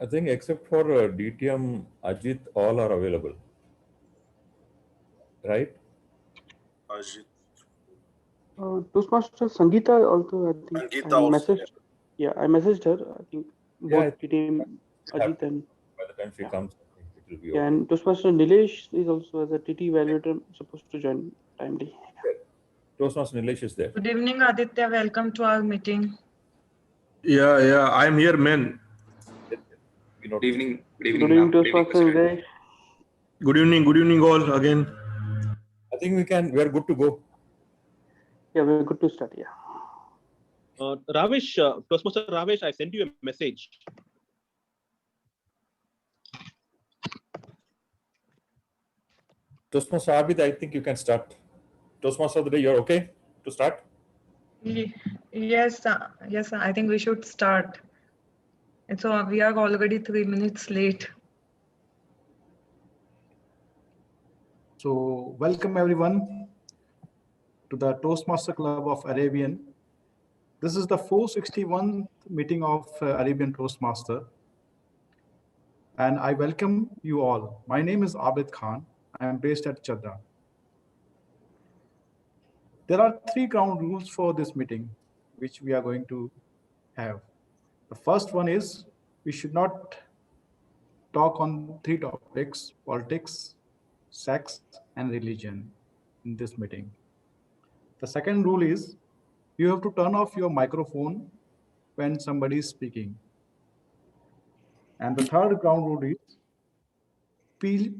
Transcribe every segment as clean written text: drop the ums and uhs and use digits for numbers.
I think except for DTM, Ajit, all are available, right? Ajit. Toastmaster Sangeeta also, I think. Sangeeta I also. messaged. Yeah, I messaged her. I think Yeah, both TM Ajit and by the time she comes, I think it will be yeah, okay. and Toastmaster Nilesh is also as a TT evaluator supposed to join timely. Toastmaster Nilesh is there. Good evening, Aditya. Welcome to our meeting. Yeah, I'm here, man. Good evening, Good evening, Toastmaster Nilesh. Good evening, all again. I think we are good to go. Yeah, we're good to start. Yeah. Ravish, Toastmaster Ravish, I sent you a message. Toastmaster Aabid, I think you can start. Toastmaster of the day, you're okay to start? Yes, yes, I think we should start. So we are already 3 minutes late. So welcome everyone to the Toastmaster Club of Arabian. This is the 461th meeting of Arabian Toastmaster. And I welcome you all. My name is Aabid Khan. I am based at Chadra. There are 3 ground rules for this meeting, which we are going to have. The first one is we should not talk on 3 topics: politics, sex, and religion in this meeting. The second rule is you have to turn off your microphone when somebody is speaking. And the third ground rule is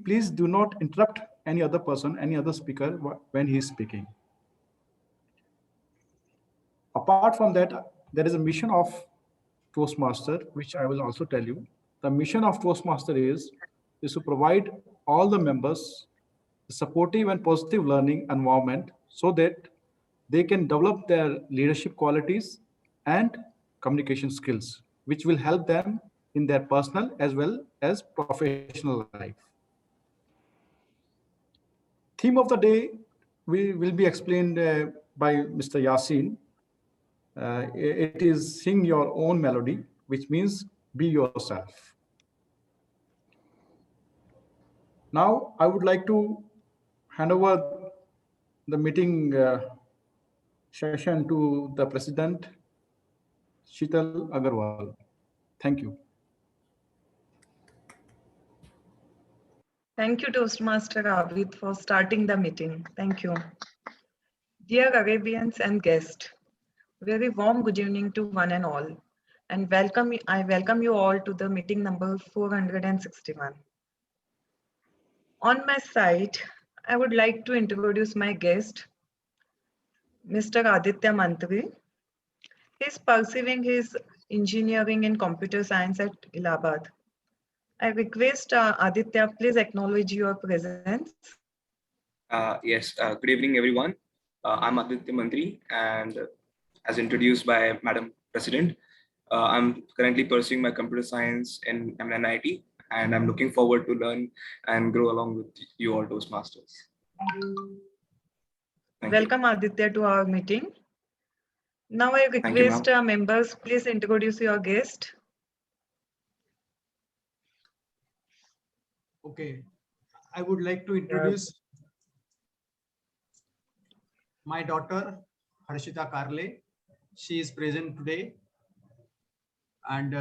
please do not interrupt any other person, any other speaker when he is speaking. Apart from that, there is a mission of Toastmaster, which I will also tell you. The mission of Toastmaster is to provide all the members a supportive and positive learning environment so that they can develop their leadership qualities and communication skills, which will help them in their personal as well as professional life. Theme of the day will be explained by Mr. Yassine. It is sing your own melody, which means be yourself. Now, I would like to hand over the meeting session to the President, Sheetal Agarwal. Thank you. Thank you, Toastmaster Aabid, for starting the meeting. Thank you. Dear Arabians and guests, very warm good evening to one and all. And I welcome you all to the meeting number 461. On my side, I would like to introduce my guest, Mr. Aditya Mantri. He is pursuing his engineering in computer science at Allahabad. I request Aditya, please acknowledge your presence. Yes, good evening, everyone. I'm Aditya Mantri, and as introduced by Madam President, I'm currently pursuing my computer science in MNIT, and I'm looking forward to learn and grow along with you all Toastmasters. Welcome, Aditya, to our meeting. Now I request members, please introduce your guest. Okay, I would like to introduce my daughter, Harshita Karle. She is present today. And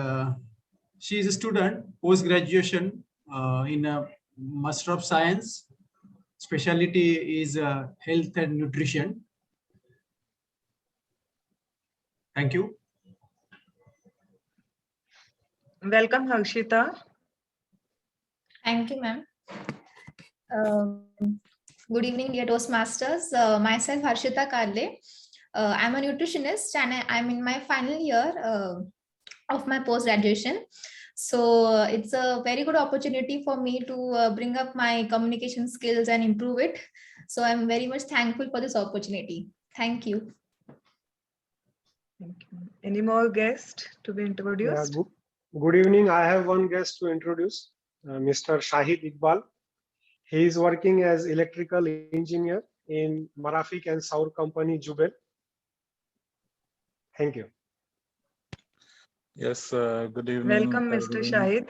she is a student, post-graduation in a Master of Science. Specialty is health and nutrition. Thank you. Welcome, Harshita. Thank you, ma'am. Good evening, dear Toastmasters. Myself, Harshita Karle. I'm a nutritionist and I'm in my final year of my post-graduation. So it's a very good opportunity for me to bring up my communication skills and improve it. So I'm very much thankful for this opportunity. Thank you. Thank you. Any more guests to be introduced? Yeah, good evening. I have one guest to introduce, Mr. Shahid Iqbal. He is working as electrical engineer in Marafik and Saur Company, Jubel. Thank you. Yes, good evening. Welcome, Mr. everyone. Shahid.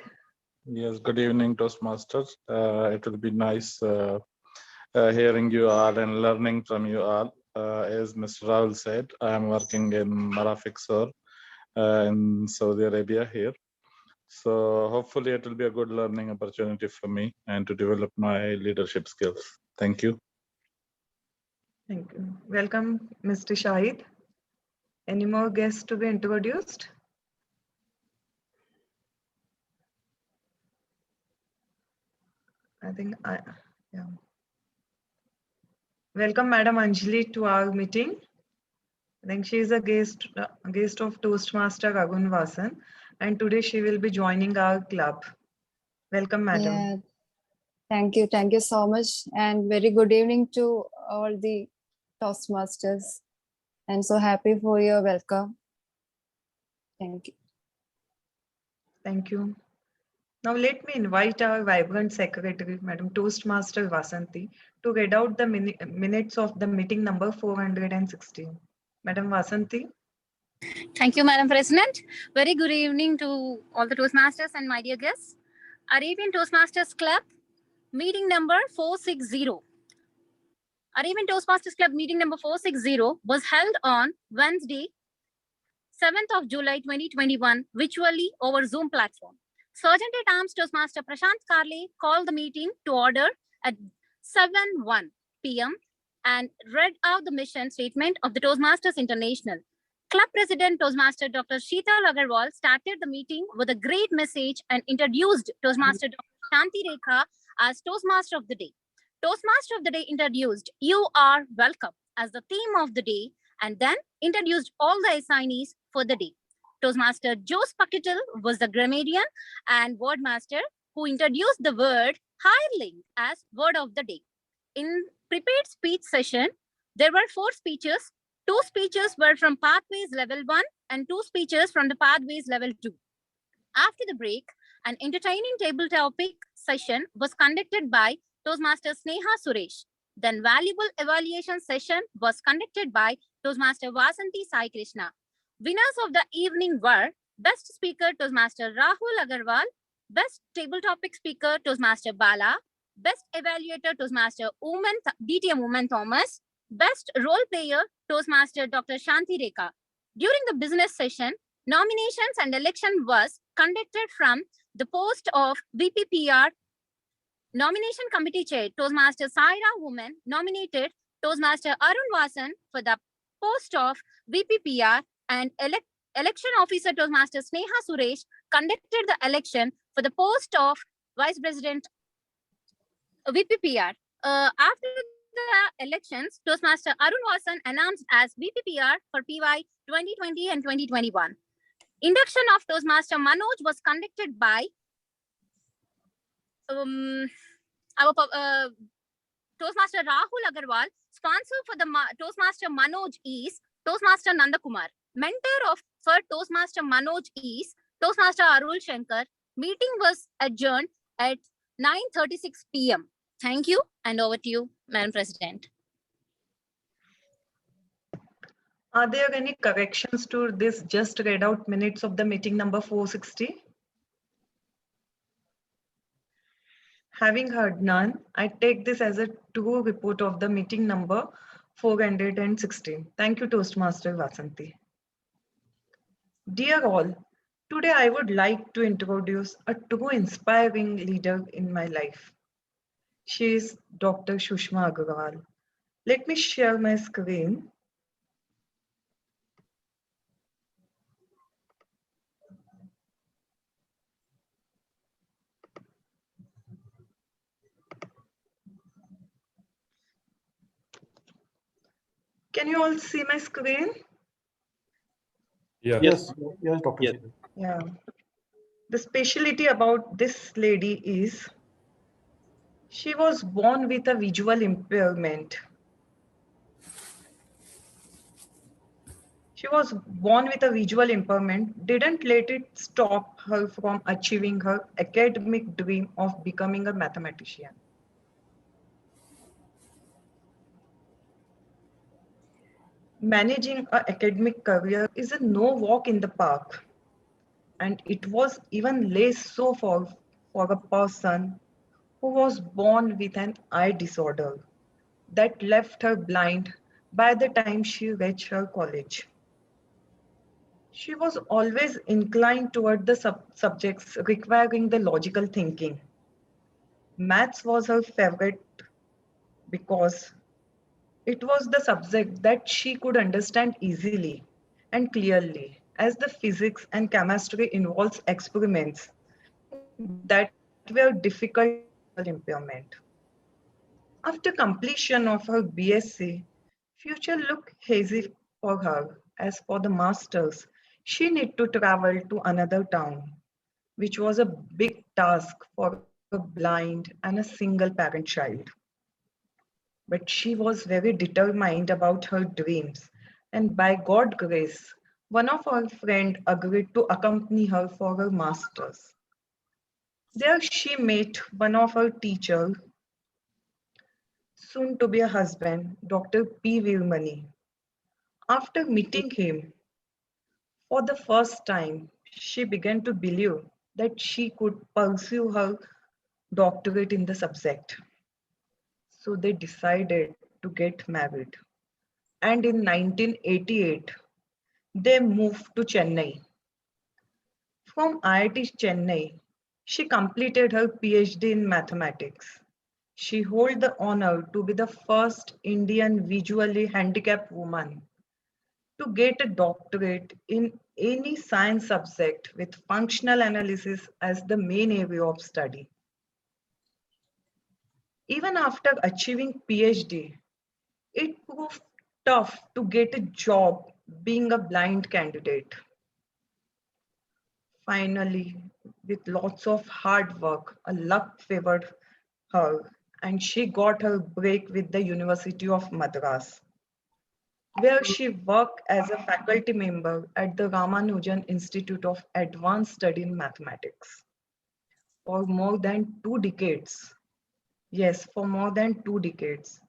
Yes, good evening, Toastmasters. It will be nice hearing you all and learning from you all. As Mr. Rahul said, I am working in Marafik Sur in Saudi Arabia here. So hopefully it will be a good learning opportunity for me and to develop my leadership skills. Thank you. Thank you. Welcome, Mr. Shahid. Any more guests to be introduced? Yeah. Welcome, Madam Anjali, to our meeting. I think she is a guest of Toastmaster Arun Vasan, and today she will be joining our club. Welcome, Madam. Yeah, thank you so much, and very good evening to all the Toastmasters. I'm so happy for your welcome. Thank you. Thank you. Now let me invite our vibrant secretary, Madam Toastmaster Vasanti, to read out the minutes of the meeting number 416. Madam Vasanti. Thank you, Madam President. Very good evening to all the Toastmasters and my dear guests. Arabian Toastmasters Club, meeting number 460. Arabian Toastmasters Club meeting number 460 was held on Wednesday, 7th of July 2021, virtually over Zoom platform. Sergeant at Arms Toastmaster Prashant Karle called the meeting to order at 7:01 p.m. and read out the mission statement of the Toastmasters International. Club President Toastmaster Dr. Sheetal Agarwal started the meeting with a great message and introduced Toastmaster Dr. Shanti Rekha as Toastmaster of the Day. Toastmaster of the Day introduced "You are welcome" as the theme of the day and then introduced all the assignees for the day. Toastmaster Jose Pakital was the grammarian and word master who introduced the word hireling as word of the day. In prepared speech session, there were 4 speeches. 2 speeches were from Pathways Level 1 and 2 speeches from the Pathways Level 2. After the break, an entertaining table topic session was conducted by Toastmaster Sneha Suresh. Then valuable evaluation session was conducted by Toastmaster Vasanti Sai Krishna. Winners of the evening were Best Speaker Toastmaster Rahul Agarwal, Best Table Topic Speaker Toastmaster Bala, Best Evaluator Toastmaster DTM Oommen Thomas, Best Role Player Toastmaster Dr. Shanti Rekha. During the business session, nominations and election was conducted from the post of VPPR. Nomination Committee Chair Toastmaster Saira Oommen nominated Toastmaster Arun Vasan for the post of VPPR, and election officer Toastmaster Sneha Suresh conducted the election for the post of Vice President VPPR. After the elections, Toastmaster Arun Vasan announced as VPPR for PY 2020 and 2021. Induction of Toastmaster Manoj was conducted by our Toastmaster Rahul Agarwal. Sponsor for the Toastmaster Manoj is Toastmaster Nandakumar. Mentor for Toastmaster Manoj is Toastmaster Arul Shankar. Meeting was adjourned at 9:36 p.m. Thank you, and over to you, Madam President. Are there any corrections to this just read out minutes of the meeting number 460? Having heard none, I take this as a true report of the meeting number 416. Thank you, Toastmaster Vasanti. Dear all, today I would like to introduce a true inspiring leader in my life. She is Dr. Sushma Agarwal. Let me share my screen. Can you all see my screen? Yeah. Yes, Dr. Yes. Yeah. The specialty about this lady is she was born with a visual impairment. She was born with a visual impairment, didn't let it stop her from achieving her academic dream of becoming a mathematician. Managing an academic career is a no walk in the park. And it was even less so for a person who was born with an eye disorder that left her blind by the time she reached her college. She was always inclined toward the subjects requiring the logical thinking. Maths was her favorite because it was the subject that she could understand easily and clearly, as the physics and chemistry involves experiments that were difficult due to her visual impairment. After completion of her BSc, future looked hazy for her. As for the masters, she needed to travel to another town, which was a big task for a blind and a single parent child. But she was very determined about her dreams, and by God's grace, one of her friends agreed to accompany her for her masters. There she met one of her teachers, soon to be a husband, Dr. P. Virmani. After meeting him for the first time, she began to believe that she could pursue her doctorate in the subject. So they decided to get married. And in 1988, they moved to Chennai. From IIT Chennai, she completed her PhD in mathematics. She holds the honor to be the first Indian visually handicapped woman to get a doctorate in any science subject with functional analysis as the main area of study. Even after achieving PhD, it proved tough to get a job being a blind candidate. Finally, with lots of hard work, a luck favored her and she got her break with the University of Madras, where she worked as a faculty member at the Ramanujan Institute of Advanced Study in Mathematics for more than 2 decades. Yes, for more than 2 decades.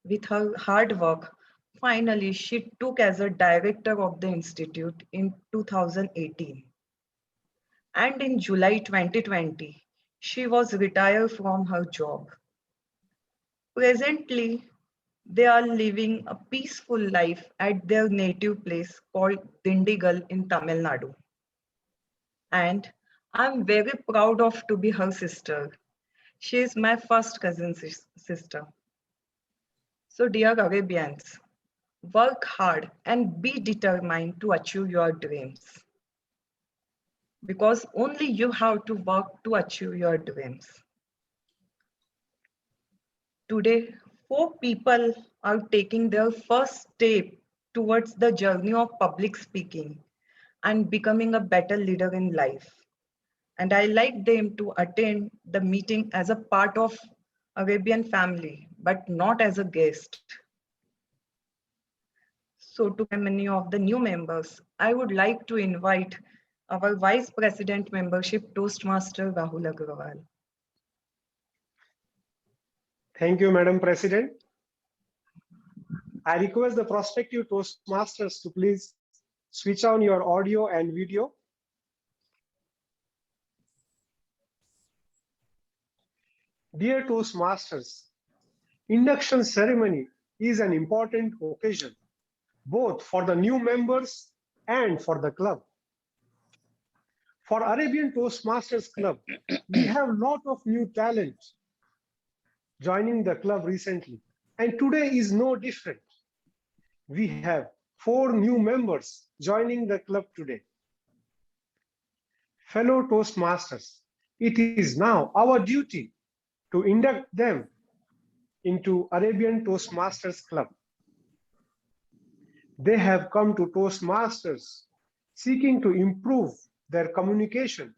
With her hard work, finally she took as a director of the institute in 2018. And in July 2020, she was retired from her job. Presently, they are living a peaceful life at their native place called Dindigal in Tamil Nadu. And I'm very proud of to be her sister. She is my first cousin sister. So dear Arabians, work hard and be determined to achieve your dreams. Because only you have to work to achieve your dreams. Today, 4 people are taking their first step towards the journey of public speaking and becoming a better leader in life. And I like them to attend the meeting as a part of Arabian family, but not as a guest. So to many of the new members, I would like to invite our Vice President membership, Toastmaster Rahul Agrawal. Thank you, Madam President. I request the prospective Toastmasters to please switch on your audio and video. Dear Toastmasters, induction ceremony is an important occasion, both for the new members and for the club. For Arabian Toastmasters Club, we have a lot of new talent joining the club recently, and today is no different. We have 4 new members joining the club today. Fellow Toastmasters, it is now our duty to induct them into Arabian Toastmasters Club. They have come to Toastmasters seeking to improve their communication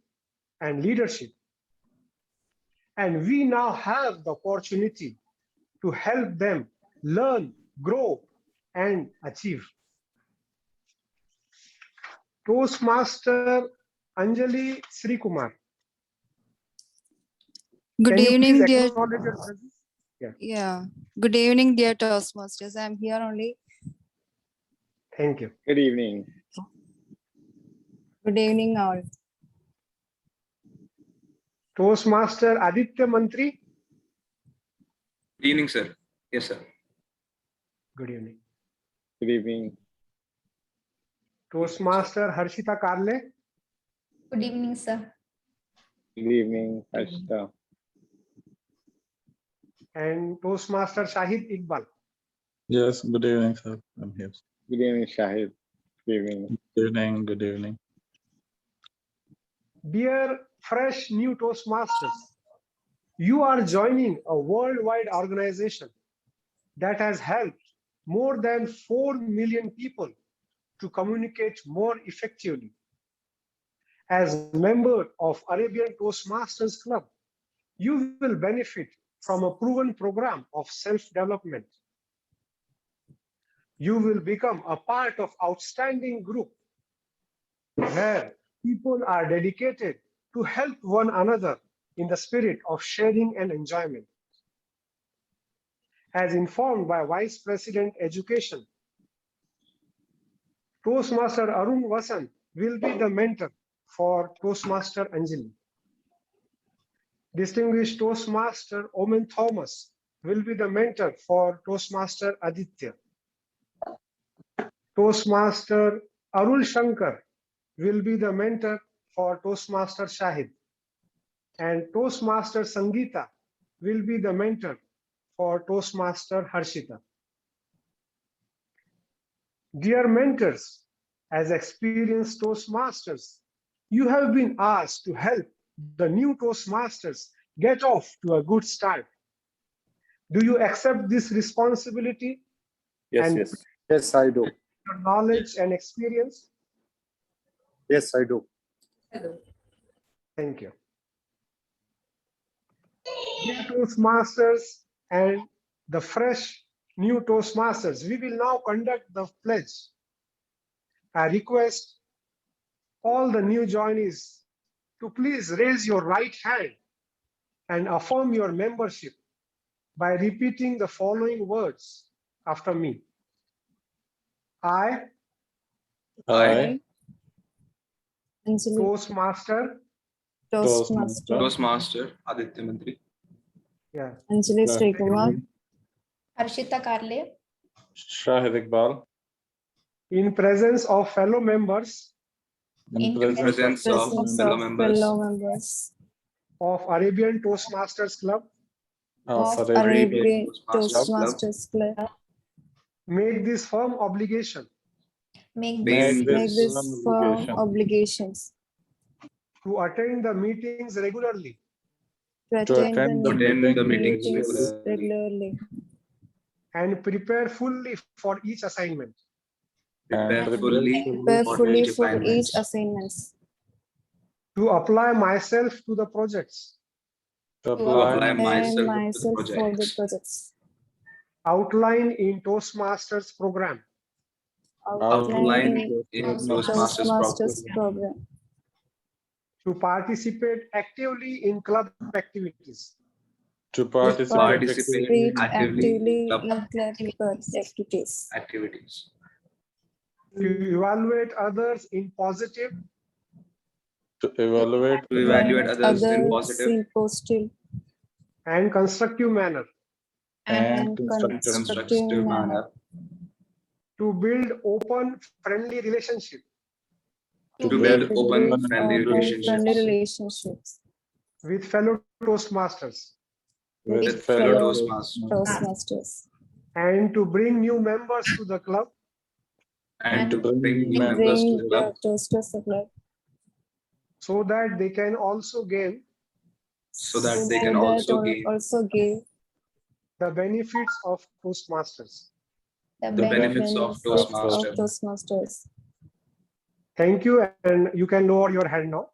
and leadership. And we now have the opportunity to help them learn, grow, and achieve. Toastmaster Anjali Sri Kumar. Good evening, dear. Yeah. Good evening, dear Toastmasters. I'm here only. Thank you. Good evening. Good evening, all. Toastmaster Aditya Mantri. Good evening, sir. Yes, sir. Good evening. Good evening. Toastmaster Harshita Karle. Good evening, sir. Good evening, Harshita. And Toastmaster Shahid Iqbal. Yes, good evening, sir. I'm here. Good evening, Shahid. Good evening. Good evening. Good evening. Dear fresh new Toastmasters, you are joining a worldwide organization that has helped more than 4 million people to communicate more effectively. As member of Arabian Toastmasters Club, you will benefit from a proven program of self-development. You will become a part of outstanding group where people are dedicated to help one another in the spirit of sharing and enjoyment. As informed by Vice President Education, Toastmaster Arun Vasan will be the mentor for Toastmaster Anjali. Distinguished Toastmaster Oommen Thomas will be the mentor for Toastmaster Aditya. Toastmaster Arul Shankar will be the mentor for Toastmaster Shahid. And Toastmaster Sangeeta will be the mentor for Toastmaster Harshita. Dear mentors, as experienced Toastmasters, you have been asked to help the new Toastmasters get off to a good start. Do you accept this responsibility? Yes, and yes. Yes, I do. Your knowledge and experience? Yes, I do. Thank you. Dear Toastmasters and the fresh new Toastmasters, we will now conduct the pledge. I request all the new joinees to please raise your right hand and affirm your membership by repeating the following words after me. I, Toastmaster Aditya Mantri. Yeah. Anjali Sri Kumar. Harshita Karle. Shahid Iqbal. In presence of fellow members. In presence of fellow members. Of Arabian Toastmasters Club. Of Arabian Toastmasters Club. Make this firm obligation. Make this firm obligations. To attend the meetings regularly. To attend the meetings regularly. And prepare fully for each assignment. Prepare fully for each assignment. To apply myself to the projects. To apply myself for the projects. Outlined in Toastmasters program. Outlined in Toastmasters program. To participate actively in club activities. To participate actively in club activities. To evaluate others in positive. To evaluate others in positive and constructive manner. And constructive manner. To build open, friendly relationship. To build open, friendly relationships. With fellow Toastmasters. With fellow Toastmasters. And to bring new members to the club. And to bring new members to the club. So that they can also gain. The benefits of Toastmasters. The benefits of Toastmasters. Thank you, and you can lower your hand now.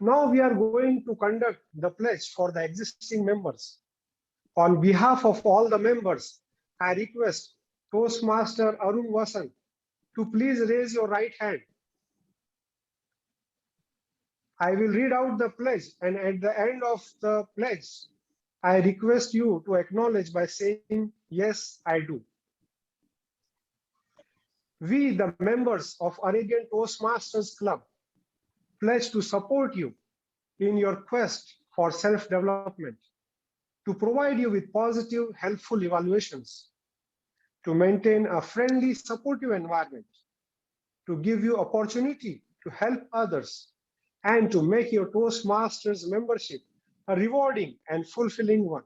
Now we are going to conduct the pledge for the existing members. On behalf of all the members, I request Toastmaster Arun Vasan to please raise your right hand. I will read out the pledge, and at the end of the pledge, I request you to acknowledge by saying, yes, I do. We, the members of Arabian Toastmasters Club, pledge to support you in your quest for self-development, to provide you with positive, helpful evaluations, to maintain a friendly, supportive environment, to give you opportunity to help others, and to make your Toastmasters membership a rewarding and fulfilling one.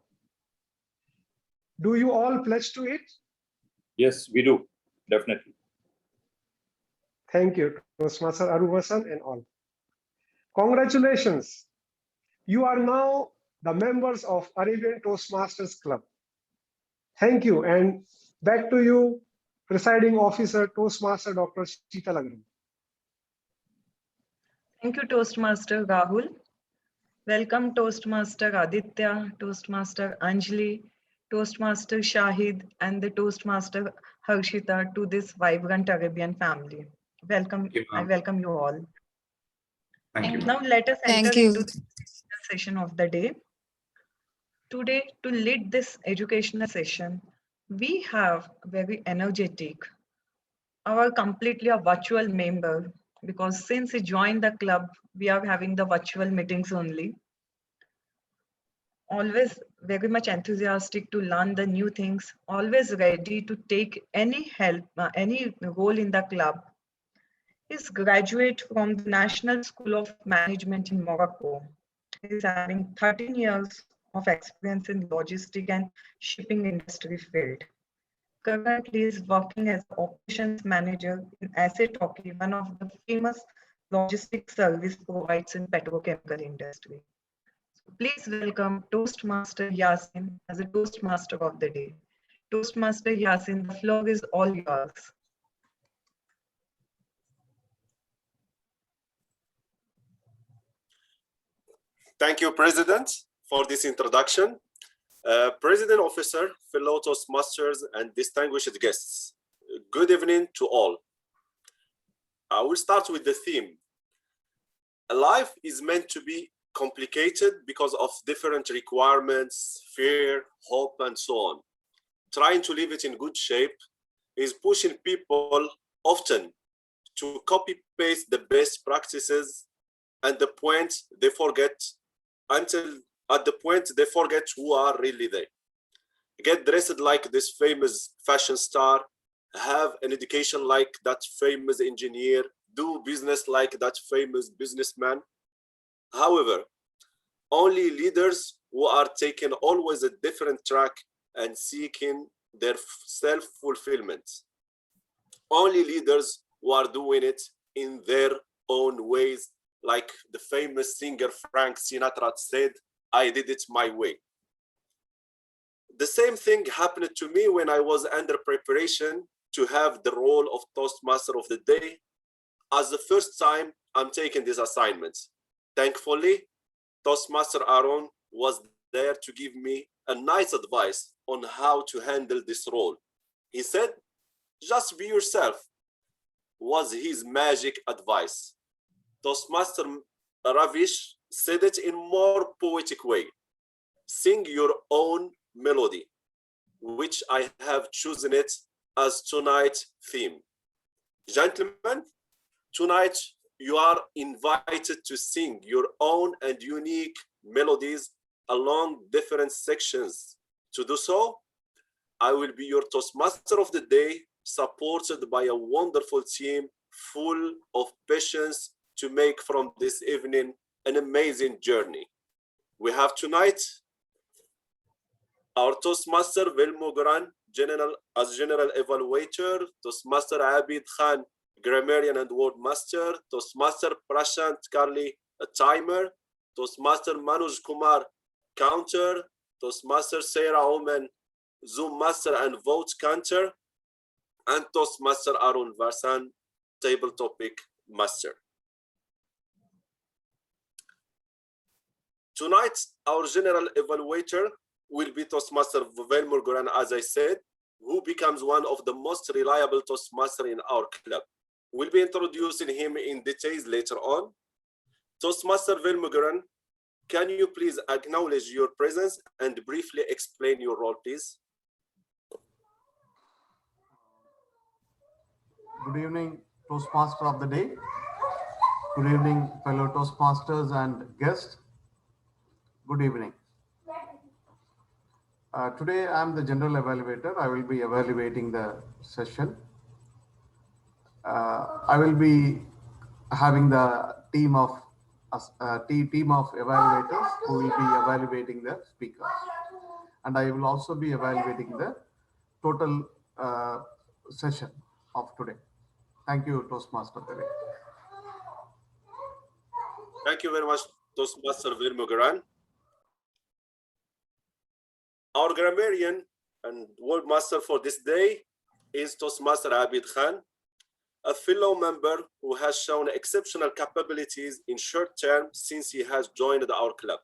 Do you all pledge to it? Yes, we do. Definitely. Thank you, Toastmaster Arun, Vasan, and all. Congratulations. You are now the members of Arabian Toastmasters Club. Thank you, and back to you, Presiding Officer, Toastmaster Dr. Sheetal Agrawal. Thank you, Toastmaster Rahul. Welcome, Toastmaster Aditya, Toastmaster Anjali, Toastmaster Shahid, and the Toastmaster Harshita to this vibrant Arabian family. Welcome. I welcome you all. Thank you. Now let us enter Thank you. into the session of the day. Today, to lead this educational session, we have very energetic, our completely a virtual member, because since he joined the club, we are having the virtual meetings only. Always very much enthusiastic to learn the new things, always ready to take any help, any role in the club. He's graduate from the National School of Management in Morocco. He's having 13 years of experience in logistic and shipping industry field. Currently is working as operations manager in Asset Hockey, one of the famous logistics service providers in petrochemical industry. So please welcome Toastmaster Yassine as a Toastmaster of the day. Toastmaster Yassine, the floor is all yours. Thank you, President, for this introduction. President Officer, fellow Toastmasters, and distinguished guests, good evening to all. I will start with the theme. Life is meant to be complicated because of different requirements, fear, hope, and so on. Trying to leave it in good shape is pushing people often to copy-paste the best practices and the point they forget until at the point they forget who are really they. Get dressed like this famous fashion star, have an education like that famous engineer, do business like that famous businessman. However, only leaders who are taking always a different track and seeking their self-fulfillment. Only leaders who are doing it in their own ways, like the famous singer Frank Sinatra said, I did it my way. The same thing happened to me when I was under preparation to have the role of Toastmaster of the Day. As the first time I'm taking this assignment. Thankfully, Toastmaster Arun was there to give me a nice advice on how to handle this role. He said, just be yourself, was his magic advice. Toastmaster Ravish said it in more poetic way. Sing your own melody, which I have chosen it as tonight's theme. Gentlemen, tonight you are invited to sing your own and unique melodies along different sections. To do so, I will be your Toastmaster of the Day, supported by a wonderful team full of patience to make from this evening an amazing journey. We have tonight our Toastmaster Velmurugan as General Evaluator, Toastmaster Aabid Khan, Grammarian and Word Master, Toastmaster Prashant Karle, a timer, Toastmaster Manoj Kumar, counter, Toastmaster Saira Oommen, Zoom Master and Vote counter, and Toastmaster Arun Vasan, Table Topic Master. Tonight, our General Evaluator will be Toastmaster Velmurugan, as I said, who becomes one of the most reliable Toastmasters in our club. We'll be introducing him in details later on. Toastmaster Velmurugan, can you please acknowledge your presence and briefly explain your role, please? Good evening, Toastmaster of the day. Good evening, fellow Toastmasters and guests. Good evening. Today, I'm the general evaluator. I will be evaluating the session. I will be having the team of evaluators who will be evaluating the speakers, and I will also be evaluating the total session of today. Thank you, Toastmaster. Thank you very much, Toastmaster Velmurugan. Our grammarian and world master for this day is Toastmaster Aabid Khan, a fellow member who has shown exceptional capabilities in short term since he has joined our club.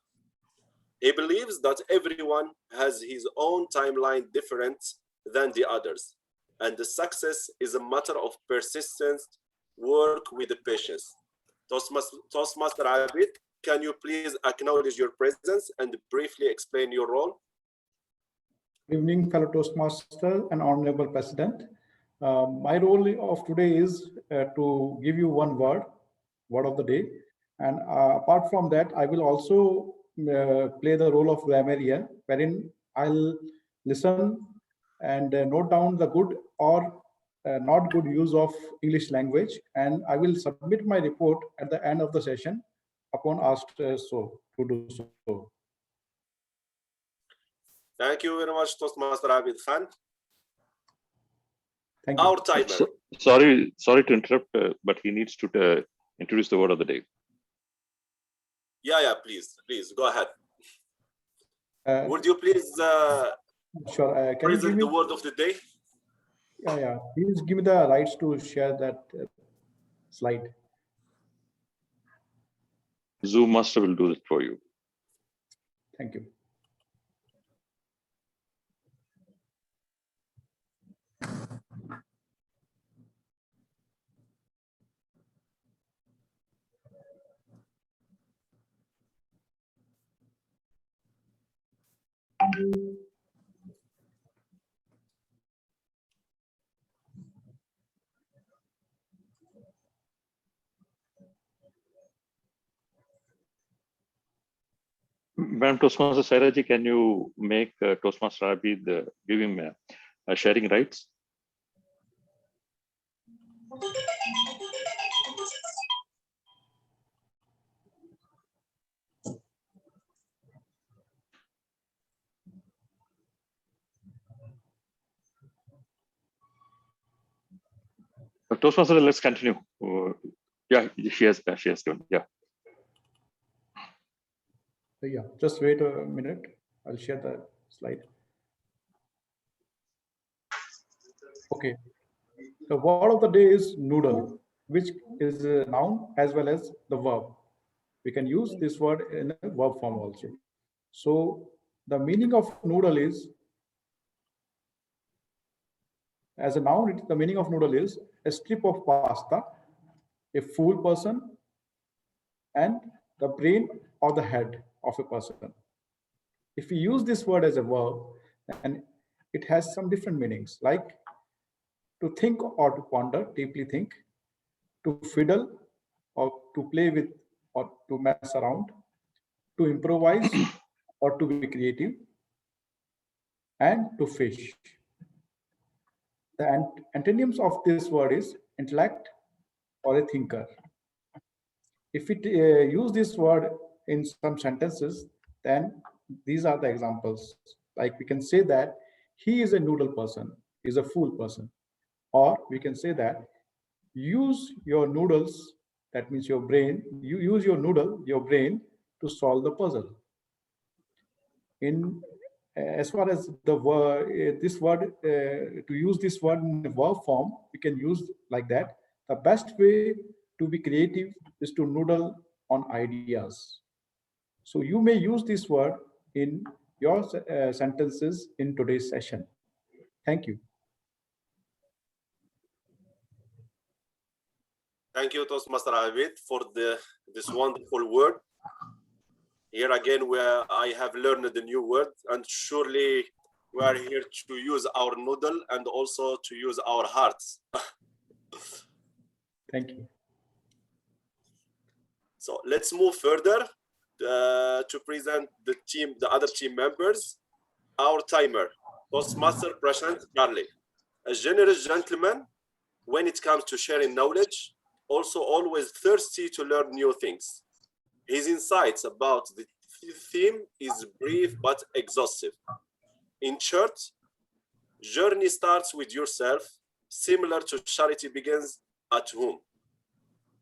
He believes that everyone has his own timeline different than the others, and the success is a matter of persistence, work with the patience. Toastmaster Aabid, can you please acknowledge your presence and briefly explain your role? Good evening, fellow Toastmaster and Honorable President. My role of today is to give you one word of the day. And apart from that, I will also play the role of grammarian, wherein I'll listen and note down the good or not good use of English language. And I will submit my report at the end of the session upon asked to do so. Thank you very much, Toastmaster Aabid Khan. Thank you. Our timer. Sorry to interrupt, but he needs to introduce the word of the day. Yeah, please go ahead. Would you please sure, present the word of the day? Yeah. Please give me the rights to share that slide. Zoom Master will do it for you. Thank you. Madam Toastmaster Saira ji, can you make Toastmaster Aabid give him sharing rights? Toastmaster, let's continue. Yeah, she has done. Yeah. Yeah, just wait a minute. I'll share the slide. Okay. The word of the day is noodle, which is a noun as well as the verb. We can use this word in a verb form also. So the meaning of noodle is, as a noun, the meaning of noodle is a strip of pasta, a full person, and the brain or the head of a person. If we use this word as a verb, and it has some different meanings, like to think or to ponder, deeply think, to fiddle or to play with or to mess around, to improvise or to be creative, and to fish. The antonyms of this word is intellect or a thinker. If we use this word in some sentences, then these are the examples. Like we can say that he is a noodle person, is a fool person. Or we can say that use your noodles, that means your brain, you use your noodle, your brain, to solve the puzzle. In as far as the word, this word, to use this word in the verb form, we can use like that. The best way to be creative is to noodle on ideas. So you may use this word in your sentences in today's session. Thank you. Thank you, Toastmaster Aabid, for this wonderful word. Here again, where I have learned the new word, and surely we are here to use our noodle and also to use our hearts. Thank you. So let's move further to present the other team members. Our timer, Toastmaster Prashant Karle, a generous gentleman when it comes to sharing knowledge, also always thirsty to learn new things. His insights about the theme is brief but exhaustive. In short, journey starts with yourself, similar to charity begins at home.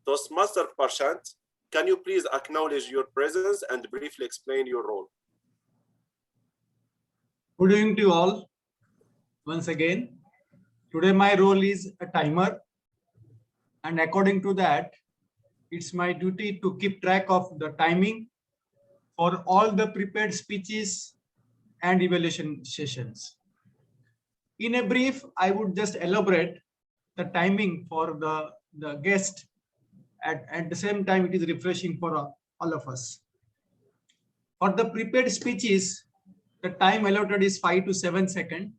Toastmaster Prashant, can you please acknowledge your presence and briefly explain your role? Good evening to you all. Once again, today my role is a timer, and according to that, it's my duty to keep track of the timing for all the prepared speeches and evaluation sessions. In a brief, I would just elaborate the timing for the guest. At the same time, it is refreshing for all of us. For the prepared speeches, the time allotted is 5 to 7 seconds.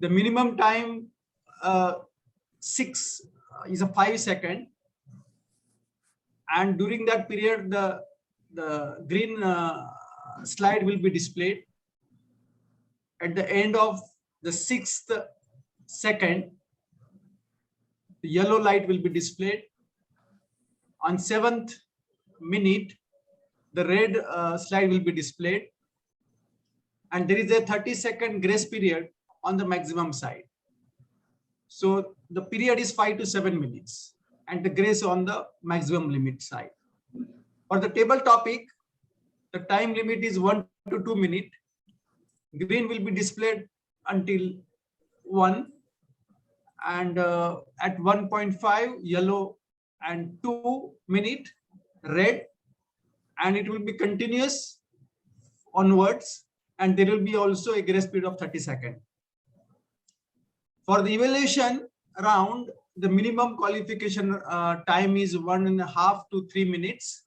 The minimum time 6 is a 5 second. And during that period, the green slide will be displayed. At the end of the 6th second, the yellow light will be displayed. On 7th minute, the red slide will be displayed. And there is a 30-second grace period on the maximum side. So the period is 5 to 7 minutes and the grace on the maximum limit side. For the table topic, the time limit is 1 to 2 minutes. Green will be displayed until 1, and at 1.5 yellow, and 2 minute red, and it will be continuous onwards, and there will be also a grace period of 30 seconds. For the evaluation round, the minimum qualification time is 1.5 to 3 minutes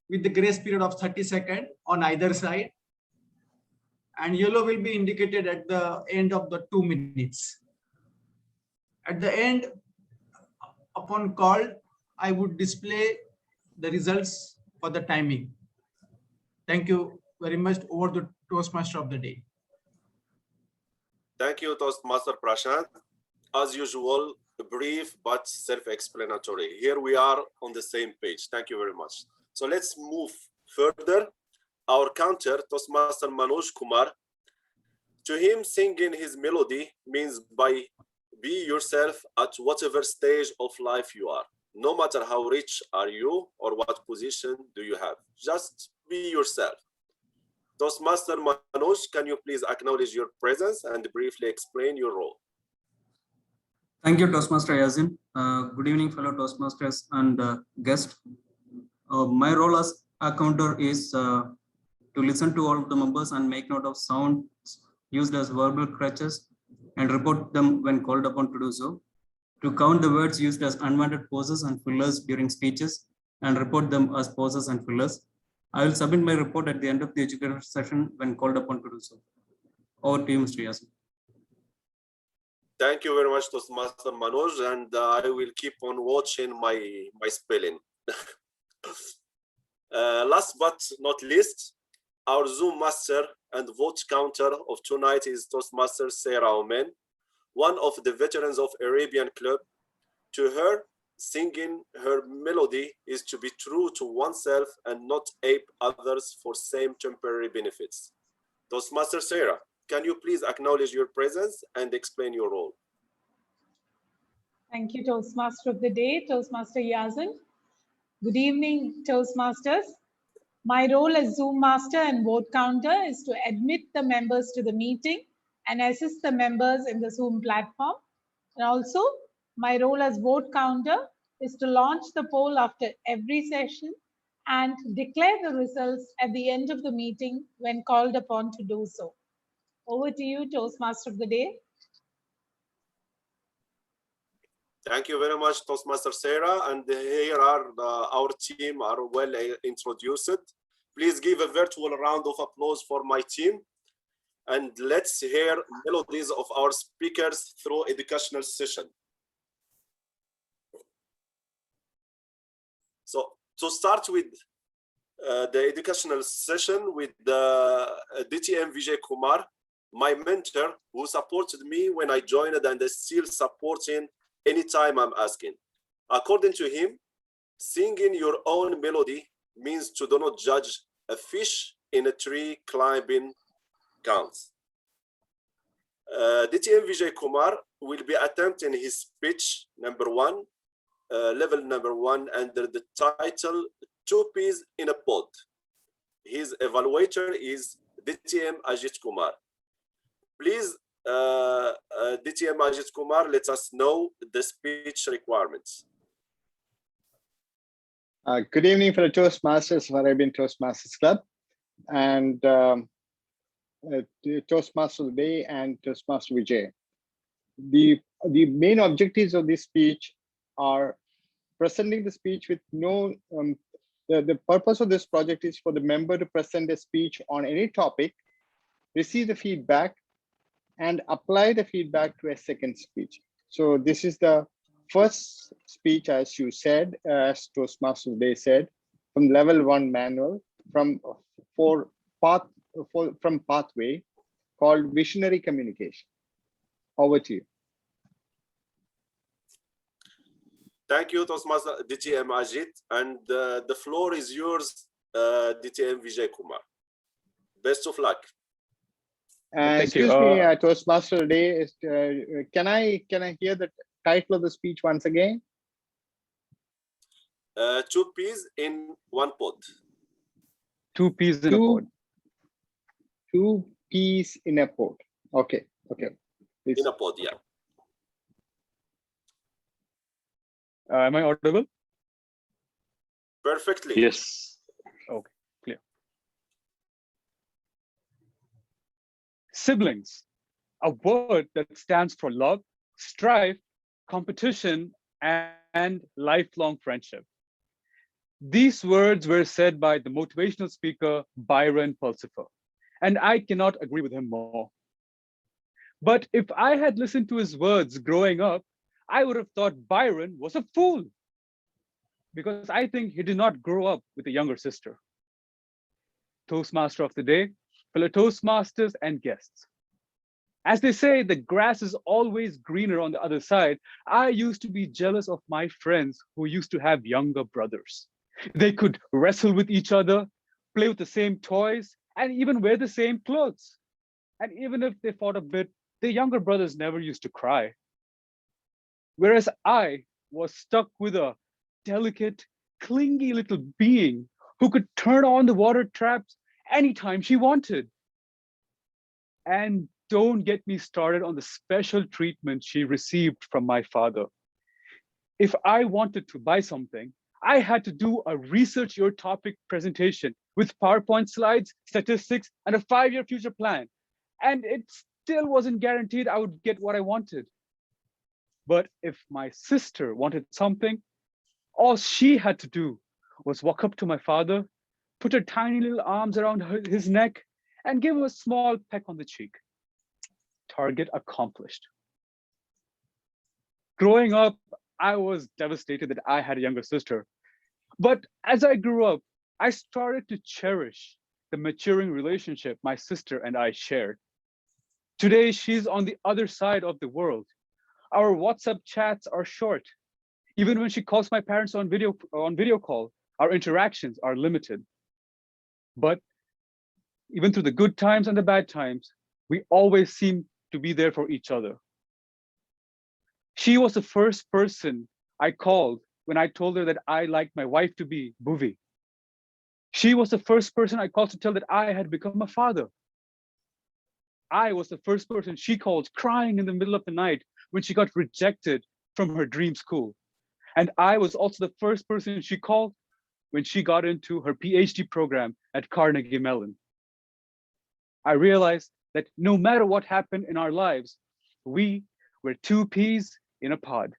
with the grace period of 30 seconds on either side, and yellow will be indicated at the end of the 2 minutes. At the end, upon call, I would display the results for the timing. Thank you very much. Over the Toastmaster of the day. Thank you, Toastmaster Prashant. As usual, brief but self-explanatory. Here we are on the same page. Thank you very much. So let's move further. Our counter, Toastmaster Manoj Kumar. To him, singing his melody means be yourself at whatever stage of life you are. No matter how rich are you or what position do you have. Just be yourself. Toastmaster Manoj, can you please acknowledge your presence and briefly explain your role? Thank you, Toastmaster Yassine. Good evening, fellow Toastmasters and guests. My role as a counter is to listen to all of the members and make note of sounds used as verbal crutches and report them when called upon to do so. To count the words used as unwanted pauses and fillers during speeches and report them as pauses and fillers. I will submit my report at the end of the educator session when called upon to do so. Over to you, Mr. Yassine. Thank you very much, Toastmaster Manoj, and I will keep on watching my spelling. Last but not least, our Zoom master and vote counter of tonight is Toastmaster Saira Oommen, one of the veterans of Arabian Club. To her, singing her melody is to be true to oneself and not ape others for same temporary benefits. Toastmaster Saira, can you please acknowledge your presence and explain your role? Thank you, Toastmaster of the day, Toastmaster Yassine. Good evening, Toastmasters. My role as Zoom master and vote counter is to admit the members to the meeting and assist the members in the Zoom platform. And also, my role as vote counter is to launch the poll after every session and declare the results at the end of the meeting when called upon to do so. Over to you, Toastmaster of the day. Thank you very much, Toastmaster Saira. And here are our team are well introduced. Please give a virtual round of applause for my team. And let's hear melodies of our speakers through educational session. So to start with the educational session with the DTM Vijay Kumar, my mentor, who supported me when I joined and is still supporting anytime I'm asking. According to him, singing your own melody means to do not judge a fish in a tree climbing counts. DTM Vijay Kumar will be attempting his speech number 1, level number 1, under the title Two Peas in a Pod. His evaluator is DTM Ajit Kumar. Please, DTM Ajit Kumar, let us know the speech requirements. Good evening for the Toastmasters of Arabian Toastmasters Club and Toastmaster of the Day and Toastmaster Vijay. The main objectives of this speech are presenting the speech with no, the purpose of this project is for the member to present a speech on any topic, receive the feedback, and apply the feedback to a second speech. So this is the first speech, as you said, as Toastmaster of the Day said, from level 1 manual from Pathway called Visionary Communication. Over to you. Thank you, Toastmaster DTM Ajit, and the floor is yours, DTM Vijay Kumar. Best of luck. Excuse me, Toastmaster today is. Can I hear the title of the speech once again? Two peas in one pod. Two peas in a pod. Two peas in a pod. Okay. Okay. Please. In a pod, yeah. Am I audible? Perfectly. Yes. Okay, clear. Siblings, a word that stands for love, strife, competition, and lifelong friendship. These words were said by the motivational speaker Byron Pulsifer, and I cannot agree with him more. But if I had listened to his words growing up, I would have thought Byron was a fool, because I think he did not grow up with a younger sister. Toastmaster of the Day, fellow Toastmasters and guests. As they say, the grass is always greener on the other side. I used to be jealous of my friends who used to have younger brothers. They could wrestle with each other, play with the same toys, and even wear the same clothes. And even if they fought a bit, the younger brothers never used to cry. Whereas I was stuck with a delicate, clingy little being who could turn on the water taps anytime she wanted. And don't get me started on the special treatment she received from my father. If I wanted to buy something, I had to do a research your topic presentation with PowerPoint slides, statistics, and a 5-year future plan. And it still wasn't guaranteed I would get what I wanted. But if my sister wanted something, all she had to do was walk up to my father, put her tiny little arms around his neck, and give him a small peck on the cheek. Target accomplished. Growing up, I was devastated that I had a younger sister. But as I grew up, I started to cherish the maturing relationship my sister and I shared. Today, she's on the other side of the world. Our WhatsApp chats are short. Even when she calls my parents on video call, our interactions are limited. But even through the good times and the bad times, we always seem to be there for each other. She was the first person I called when I told her that I liked my wife to be Bhuvi. She was the first person I called to tell that I had become a father. I was the first person she called crying in the middle of the night when she got rejected from her dream school. And I was also the first person she called when she got into her PhD program at Carnegie Mellon. I realized that no matter what happened in our lives, we were two peas in a pod.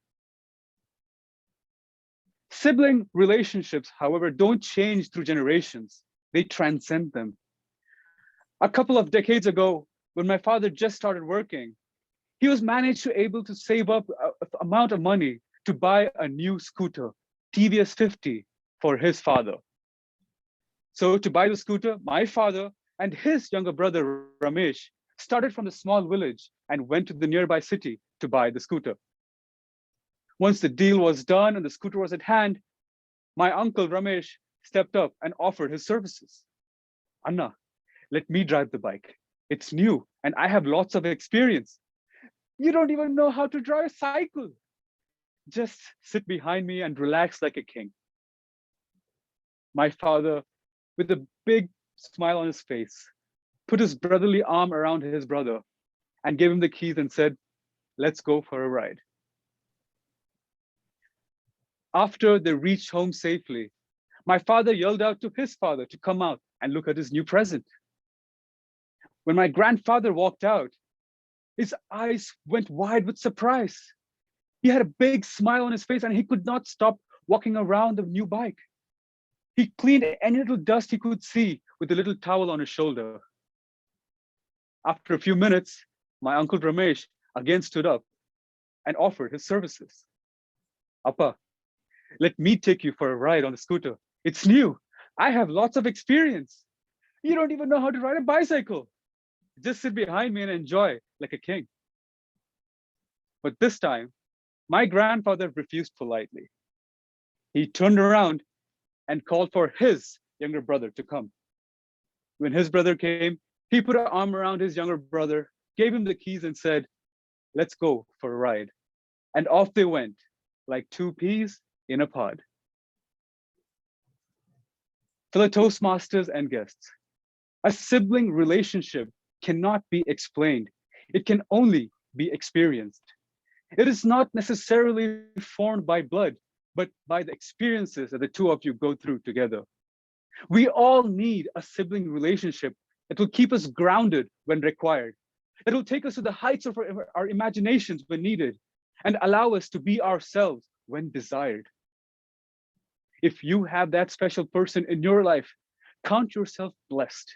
Sibling relationships, however, don't change through generations. They transcend them. A couple of decades ago, when my father just started working, he was able to save up an amount of money to buy a new scooter, TVS 50, for his father. So to buy the scooter, my father and his younger brother, Ramesh, started from the small village and went to the nearby city to buy the scooter. Once the deal was done and the scooter was at hand, my uncle Ramesh stepped up and offered his services. Anna, let me drive the bike. It's new and I have lots of experience. You don't even know how to drive a cycle. Just sit behind me and relax like a king. My father, with a big smile on his face, put his brotherly arm around his brother and gave him the keys and said, let's go for a ride. After they reached home safely, my father yelled out to his father to come out and look at his new present. When my grandfather walked out, his eyes went wide with surprise. He had a big smile on his face and he could not stop walking around the new bike. He cleaned any little dust he could see with a little towel on his shoulder. After a few minutes, my uncle Ramesh again stood up and offered his services. Appa, let me take you for a ride on the scooter. It's new. I have lots of experience. You don't even know how to ride a bicycle. Just sit behind me and enjoy like a king. But this time, my grandfather refused politely. He turned around and called for his younger brother to come. When his brother came, he put an arm around his younger brother, gave him the keys and said, let's go for a ride. And off they went, like two peas in a pod. Fellow Toastmasters and guests, a sibling relationship cannot be explained. It can only be experienced. It is not necessarily formed by blood, but by the experiences that the two of you go through together. We all need a sibling relationship that will keep us grounded when required, that will take us to the heights of our imaginations when needed, and allow us to be ourselves when desired. If you have that special person in your life, count yourself blessed.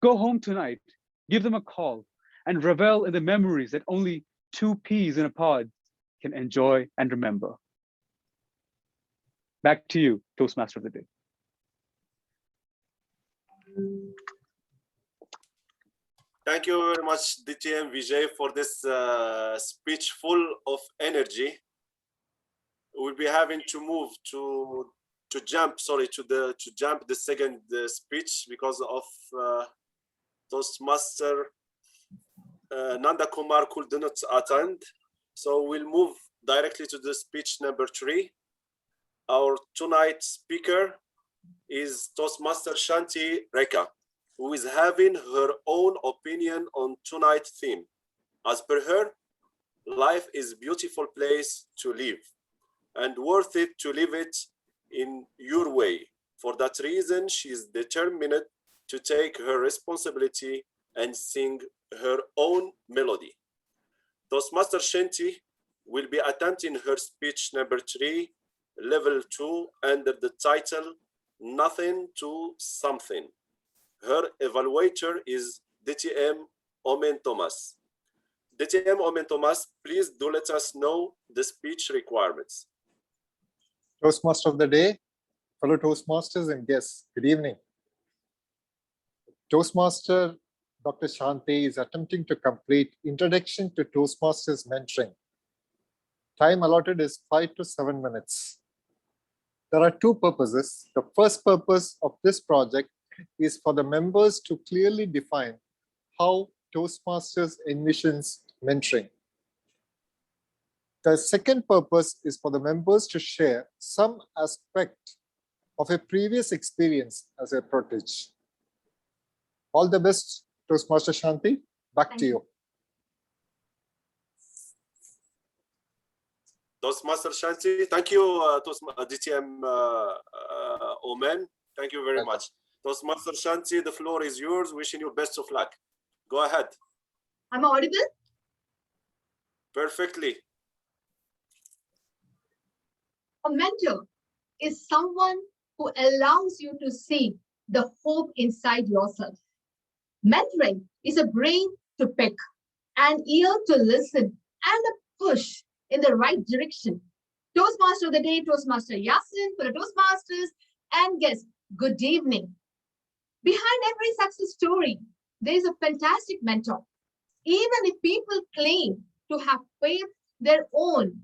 Go home tonight, give them a call, and revel in the memories that only two peas in a pod can enjoy and remember. Back to you, Toastmaster of the Day. Thank you very much, DTM Vijay, for this speech full of energy. We'll be having to move to jump the second speech because of Toastmaster Nanda Kumar could not attend. So we'll move directly to the speech number 3. Our tonight's speaker is Toastmaster Shanti Reka, who is having her own opinion on tonight's theme. As per her, life is a beautiful place to live and worth it to live it in your way. For that reason, she is determined to take her responsibility and sing her own melody. Toastmaster Shanti will be attempting her speech number 3, level 2, under the title, Nothing to Something. Her evaluator is DTM Oommen Thomas. DTM Oommen Thomas, please do let us know the speech requirements. Toastmaster of the Day, fellow Toastmasters and guests, good evening. Toastmaster Dr. Shanti is attempting to complete Introduction to Toastmasters Mentoring. Time allotted is 5 to 7 minutes. There are 2 purposes. The first purpose of this project is for the members to clearly define how Toastmasters envisions mentoring. The second purpose is for the members to share some aspect of a previous experience as a protege. All the best, Toastmaster Shanti. Back to you. Toastmaster Shanti, thank you, DTM Oommen. Thank you very much. Toastmaster Shanti, the floor is yours. Wishing you best of luck. Go ahead. I'm audible? Perfectly. A mentor is someone who allows you to see the hope inside yourself. Mentoring is a brain to pick, an ear to listen, and a push in the right direction. Toastmaster of the day, Toastmaster Yassine, for the Toastmasters and guests, good evening. Behind every success story, there is a fantastic mentor. Even if people claim to have faith their own,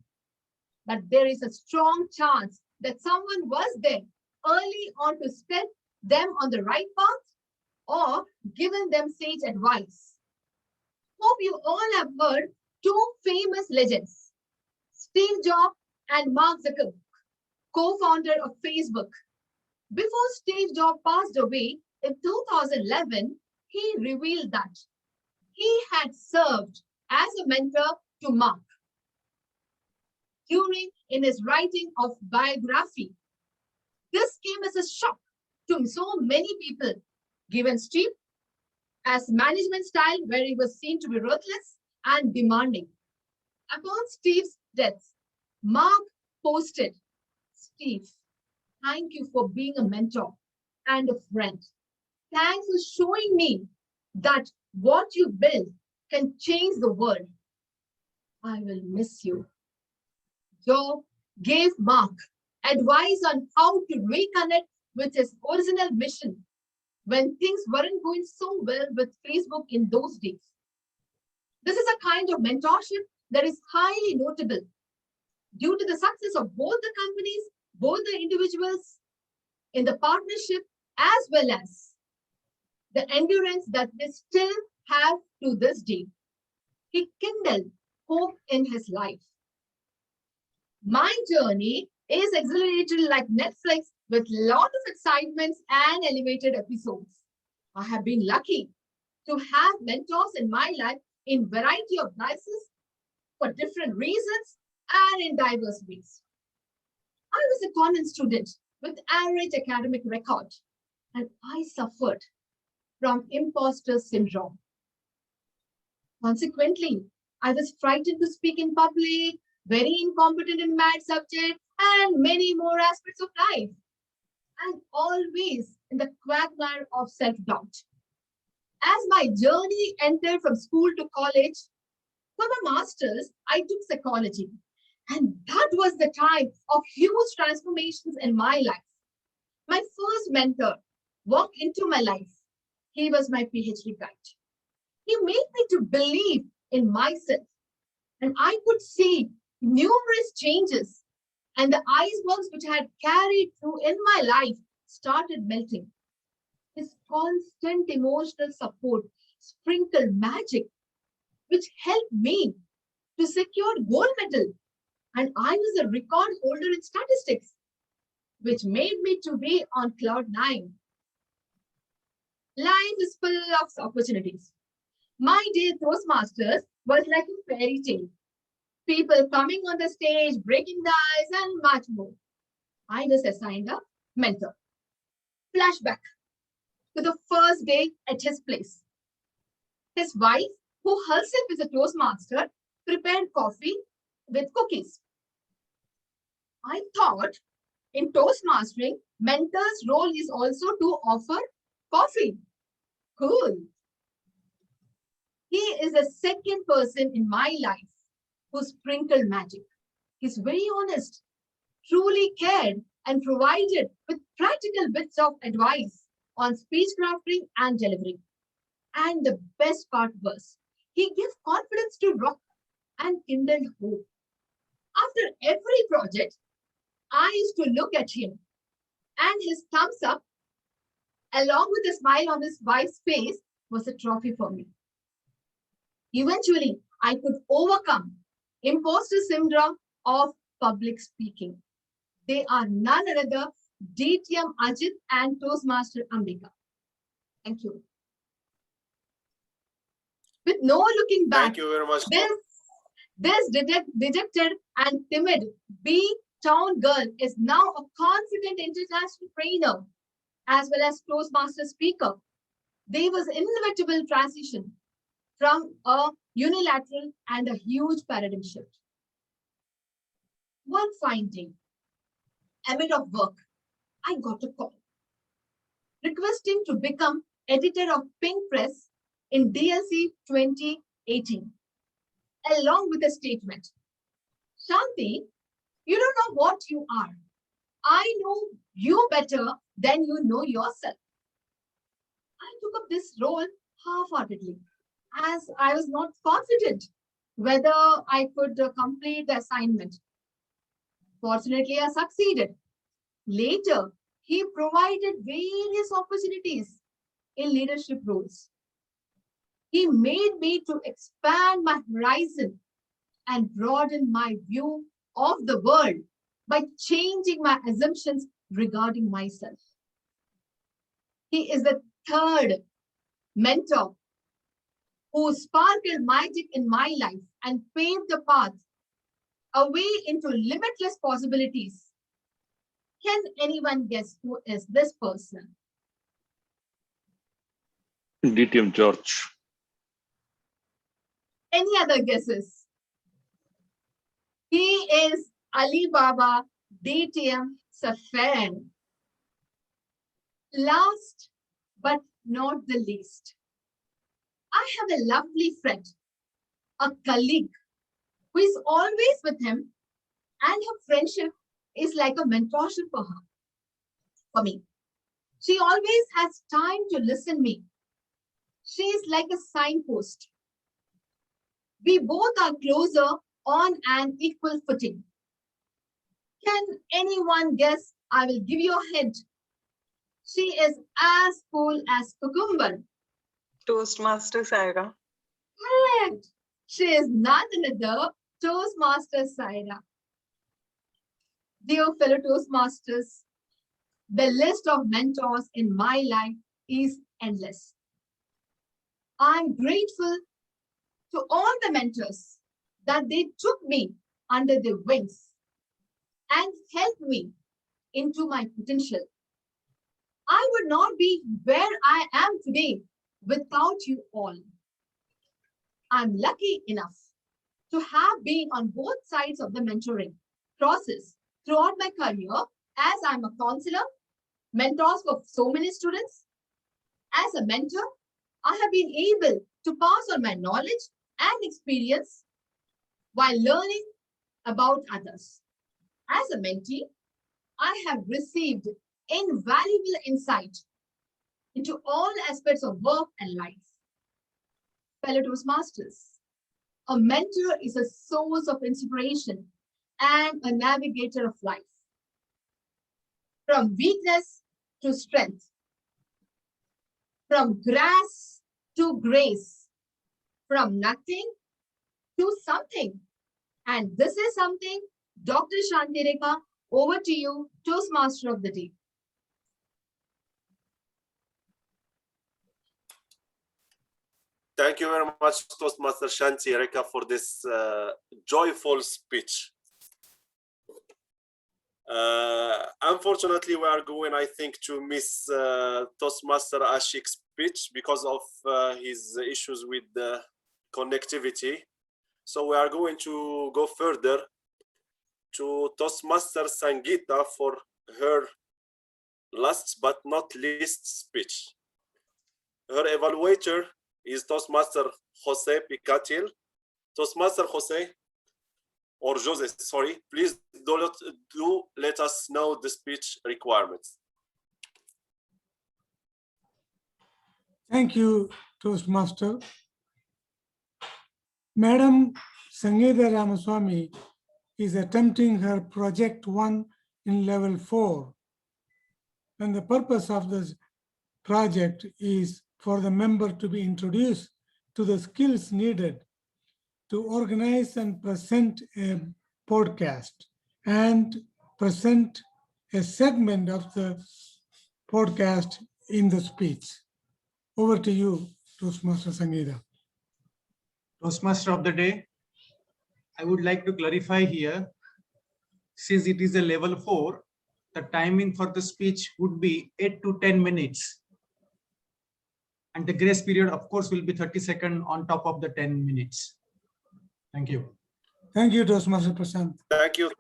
but there is a strong chance that someone was there early on to set them on the right path or given them sage advice. Hope you all have heard two famous legends, Steve Jobs and Mark Zuckerberg, co-founder of Facebook. Before Steve Jobs passed away in 2011, he revealed that he had served as a mentor to Mark during in his writing of biography. This came as a shock to so many people, given Steve as management style where he was seen to be ruthless and demanding. Upon Steve's death, Mark posted, Steve, thank you for being a mentor and a friend. Thanks for showing me that what you build can change the world. I will miss you. Joe gave Mark advice on how to reconnect with his original mission when things weren't going so well with Facebook in those days. This is a kind of mentorship that is highly notable due to the success of both the companies, both the individuals in the partnership, as well as the endurance that they still have to this day. He kindled hope in his life. My journey is accelerated like Netflix with lot of excitements and elevated episodes. I have been lucky to have mentors in my life in variety of guises for different reasons and in diverse ways. I was a common student with average academic record, and I suffered from imposter syndrome. Consequently, I was frightened to speak in public, very incompetent in math subject, and many more aspects of life, and always in the quagmire of self-doubt. As my journey entered from school to college, for my master's, I took psychology, and that was the time of huge transformations in my life. My first mentor walked into my life. He was my PhD guide. He made me to believe in myself, and I could see numerous changes, and the icebergs which I had carried through in my life started melting. His constant emotional support sprinkled magic, which helped me to secure gold medal, and I was a record holder in statistics, which made me to be on cloud 9. Life is full of opportunities. My dear Toastmasters was like a fairy tale. People coming on the stage, breaking the ice, and much more. I was assigned a mentor. Flashback to the first day at his place. His wife, who herself is a Toastmaster, prepared coffee with cookies. I thought in Toastmastering, mentor's role is also to offer coffee. Cool. He is the second person in my life who sprinkled magic. He's very honest, truly cared, and provided with practical bits of advice on speech crafting and delivery. And the best part was, he gave confidence to rock and kindled hope. After every project, I used to look at him, and his thumbs up, along with a smile on his wife's face, was a trophy for me. Eventually, I could overcome imposter syndrome of public speaking. They are none other DTM Ajit and Toastmaster Ambika. Thank you. With no looking back, Thank you very much. This dejected and timid B-town girl is now a confident international trainer as well as Toastmaster speaker. There was inevitable transition from a unilateral and a huge paradigm shift. One fine day, amid of work, I got a call requesting to become editor of Pink Press in DLC 2018, along with a statement. Shanti, You don't know what you are. I know you better than you know yourself. I took up this role half-heartedly, as I was not confident whether I could complete the assignment. Fortunately, I succeeded. Later, he provided various opportunities in leadership roles. He made me to expand my horizon and broaden my view of the world by changing my assumptions regarding myself. He is the third mentor who sparkled magic in my life and paved the path away into limitless possibilities. Can anyone guess who is this person? DTM George. Any other guesses? He is Alibaba DTM Saira. Last but not the least, I have a lovely friend, a colleague who is always with him, and her friendship is like a mentorship for her. For me, she always has time to listen to me. She is like a signpost. We both are closer on an equal footing. Can anyone guess? I will give you a hint. She is as cool as cucumber. Toastmaster Saira. Correct. She is none other Toastmaster Saira. Dear fellow Toastmasters, the list of mentors in my life is endless. I'm grateful to all the mentors that they took me under their wings and helped me into my potential. I would not be where I am today without you all. I'm lucky enough to have been on both sides of the mentoring process throughout my career, as I'm a counselor, mentors for so many students. As a mentor, I have been able to pass on my knowledge and experience while learning about others. As a mentee, I have received invaluable insight into all aspects of work and life. Fellow Toastmasters, a mentor is a source of inspiration and a navigator of life. From weakness to strength, from grass to grace, from nothing to something. And this is something, Dr. Shantireka, over to you, Toastmaster of the Day. Thank you very much, Toastmaster Shantireka, for this joyful speech. Unfortunately, we are going, I think, to miss Toastmaster Ashik's speech because of his issues with the connectivity. So we are going to go further to Toastmaster Sangeeta for her last but not least speech. Her evaluator is Toastmaster Jose Picatil. Toastmaster Jose, or Jose, sorry, please do let us know the speech requirements. Thank you, Toastmaster. Madam Sangeeta Ramaswamy is attempting her Project 1 in Level 4. And the purpose of this project is for the member to be introduced to the skills needed to organize and present a podcast and present a segment of the podcast in the speech. Over to you, Toastmaster Sangeeta. Toastmaster of the Day, I would like to clarify here, since it is a level 4, the timing for the speech would be 8 to 10 minutes. And the grace period, of course, will be 30 seconds on top of the 10 minutes. Thank you. Thank you, Toastmaster Prashant. Thank you.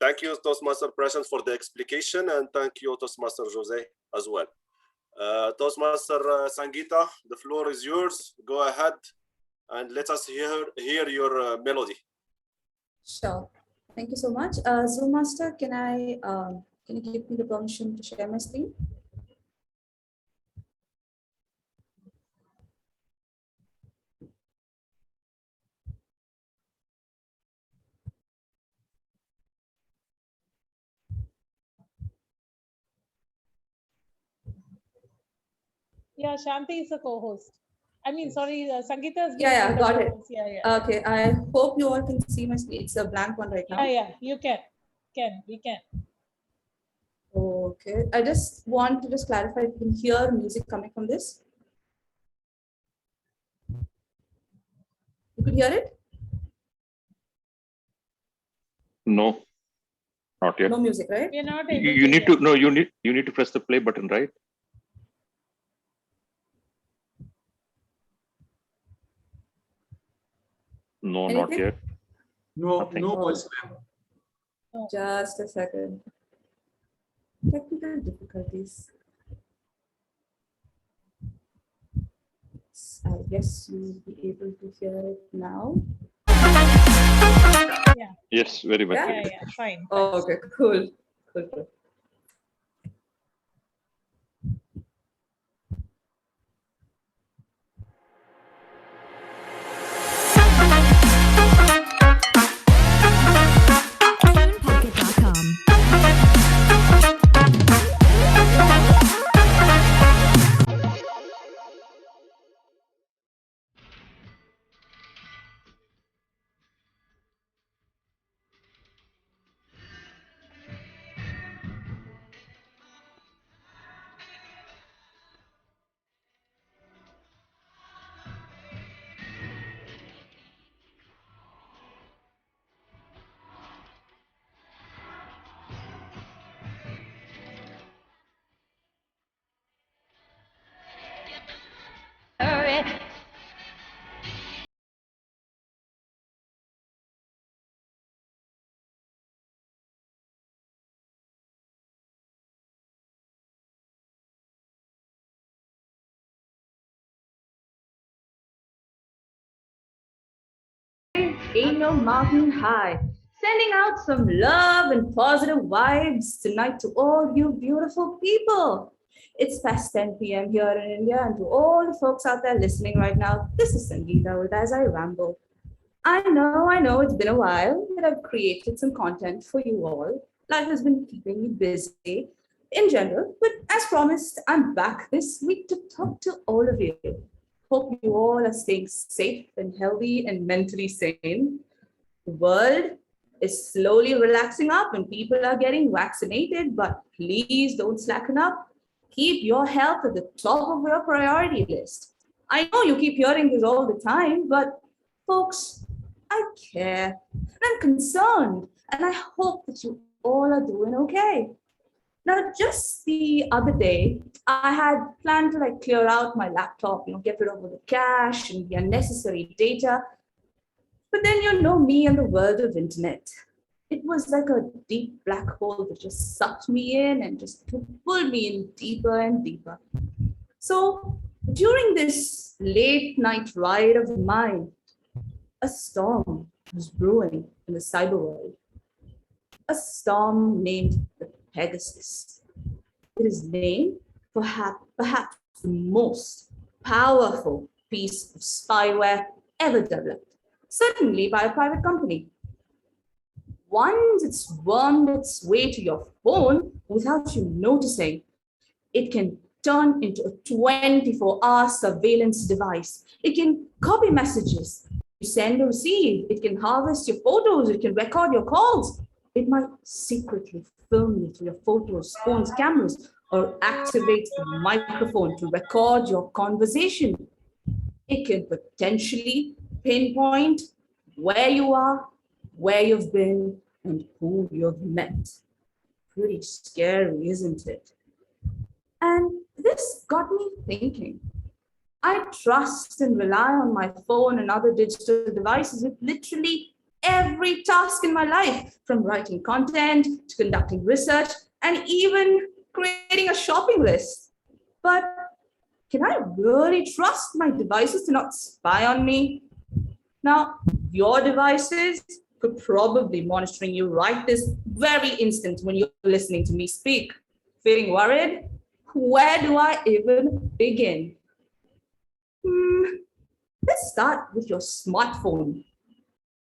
Thank you, Toastmaster Prashant, for the explication, and thank you, Toastmaster Jose, as well. Toastmaster Sangeeta, the floor is yours. Go ahead and let us hear your melody. Sure. Thank you so much. Zoom Master, can you give me the permission to share my screen? Yeah, Shanti is a co-host. I mean, sorry, Sangeeta is Yeah, the got it. co-host. Yeah. Okay, I hope you all can see my screen. It's a blank one right now. Yeah, you can. We can. Okay, I just want to clarify if you can hear music coming from this. You could hear it? No, not yet. No music, right? We're not You need to, no, you need to press the play button, right? No, not Anything? yet. No, Nothing. no voice. Just a second. Technical difficulties. I guess you'll be able to hear it now. Yeah. Yes, very much. Yeah? Yeah, fine. Oh, okay, cool. Cool. Ain't no mountain high. Sending out some love and positive vibes tonight to all you beautiful people. It's past 10 p.m. here in India, and to all the folks out there listening right now, this is Sangeeta with As I Ramble. I know it's been a while that I've created some content for you all. Life has been keeping me busy in general, but as promised, I'm back this week to talk to all of you. Hope you all are staying safe and healthy and mentally sane. The world is slowly relaxing up and people are getting vaccinated, but please don't slacken up. Keep your health at the top of your priority list. I know you keep hearing this all the time, but folks, I care and I'm concerned, and I hope that you all are doing okay. Now, just the other day, I had planned to clear out my laptop, get rid of all the cache and the unnecessary data. But then me and the world of internet. It was like a deep black hole that just sucked me in and just pulled me in deeper and deeper. So during this late night ride of mine, a storm was brewing in the cyber world. A storm named the Pegasus. It is named for perhaps the most powerful piece of spyware ever developed, certainly by a private company. Once it's wormed its way to your phone without you noticing, it can turn into a 24-hour surveillance device. It can copy messages, you send or receive. It can harvest your photos. It can record your calls. It might secretly film you through your photos, phones, cameras, or activate the microphone to record your conversation. It can potentially pinpoint where you are, where you've been, and who you've met. Pretty scary, isn't it? And this got me thinking. I trust and rely on my phone and other digital devices with literally every task in my life, from writing content to conducting research and even creating a shopping list. But can I really trust my devices to not spy on me? Now, your devices could probably be monitoring you right this very instant when you're listening to me speak. Feeling worried? Where do I even begin? Let's start with your smartphone.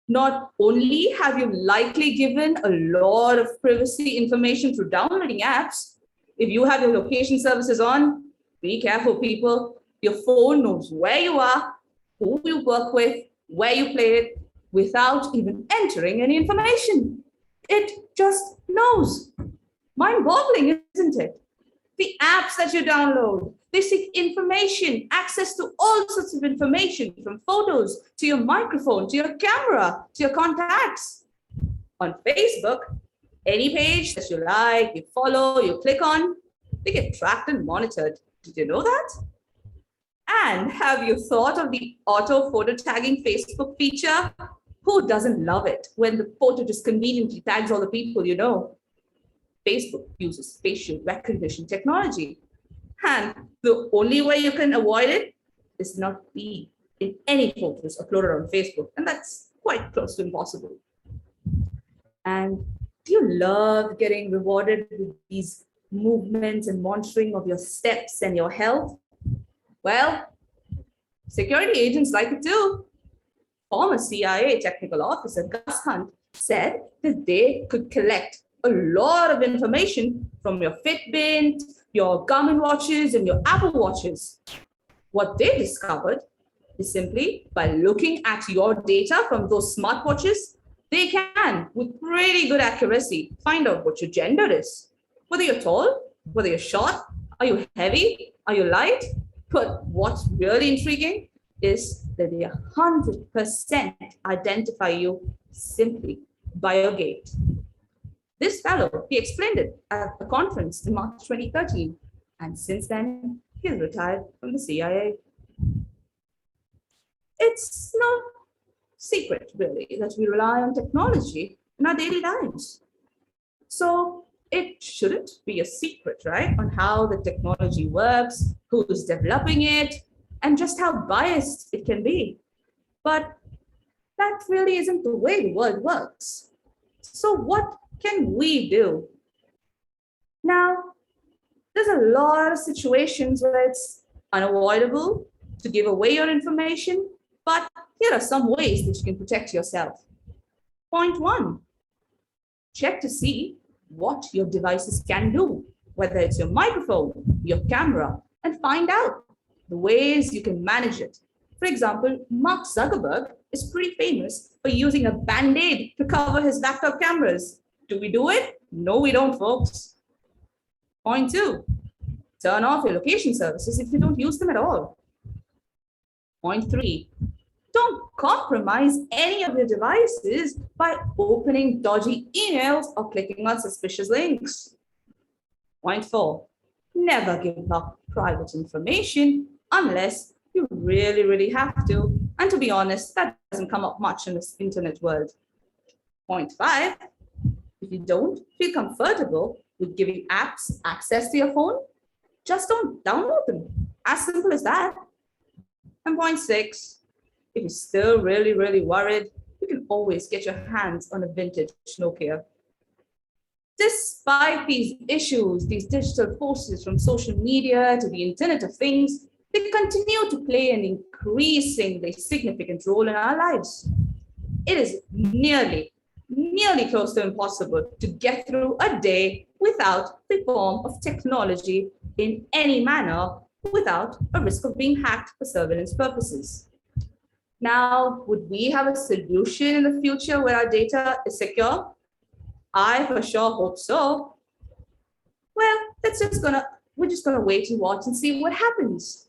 Not only have you likely given a lot of privacy information through downloading apps, if you have your location services on, be careful, people. Your phone knows where you are, who you work with, where you play it, without even entering any information. It just knows. Mind-boggling, isn't it? The apps that you download, they seek information, access to all sorts of information, from photos to your microphone, to your camera, to your contacts. On Facebook, any page that you like, you follow, you click on, they get tracked and monitored. Did you know that? And have you thought of the auto photo tagging Facebook feature? Who doesn't love it when the photo just conveniently tags all the people you know? Facebook uses facial recognition technology. And the only way you can avoid it is not be in any photos uploaded on Facebook. And that's quite close to impossible. And do you love getting rewarded with these movements and monitoring of your steps and your health? Well, security agents like it too. Former CIA technical officer Gus Hunt said that they could collect a lot of information from your Fitbit, your Garmin watches, and your Apple watches. What they discovered is simply by looking at your data from those smartwatches, they can, with pretty good accuracy, find out what your gender is. Whether you're tall, whether you're short, are you heavy, are you light? But what's really intriguing is that they 100% identify you simply by your gait. This fellow, he explained it at a conference in March 2013, and since then, he has retired from the CIA. It's no secret, really, that we rely on technology in our daily lives. So it shouldn't be a secret, right, on how the technology works, who's developing it, and just how biased it can be. But that really isn't the way the world works. So what can we do? Now, there's a lot of situations where it's unavoidable to give away your information, but here are some ways that you can protect yourself. Point one, check to see what your devices can do, whether it's your microphone, your camera, and find out the ways you can manage it. For example, Mark Zuckerberg is pretty famous for using a Band-Aid to cover his laptop cameras. Do we do it? No, we don't, folks. Point two, turn off your location services if you don't use them at all. Point three, don't compromise any of your devices by opening dodgy emails or clicking on suspicious links. Point four, never give up private information unless you really have to. And to be honest, that doesn't come up much in this internet world. Point five, if you don't feel comfortable with giving apps access to your phone, just don't download them. As simple as that. And point six, if you're still really worried, you can always get your hands on a vintage Nokia. Despite these issues, these digital forces from social media to the Internet of Things, they continue to play an increasingly significant role in our lives. It is nearly close to impossible to get through a day without the form of technology in any manner without a risk of being hacked for surveillance purposes. Now, would we have a solution in the future where our data is secure? I for sure hope so. Well, we're just gonna wait and watch and see what happens.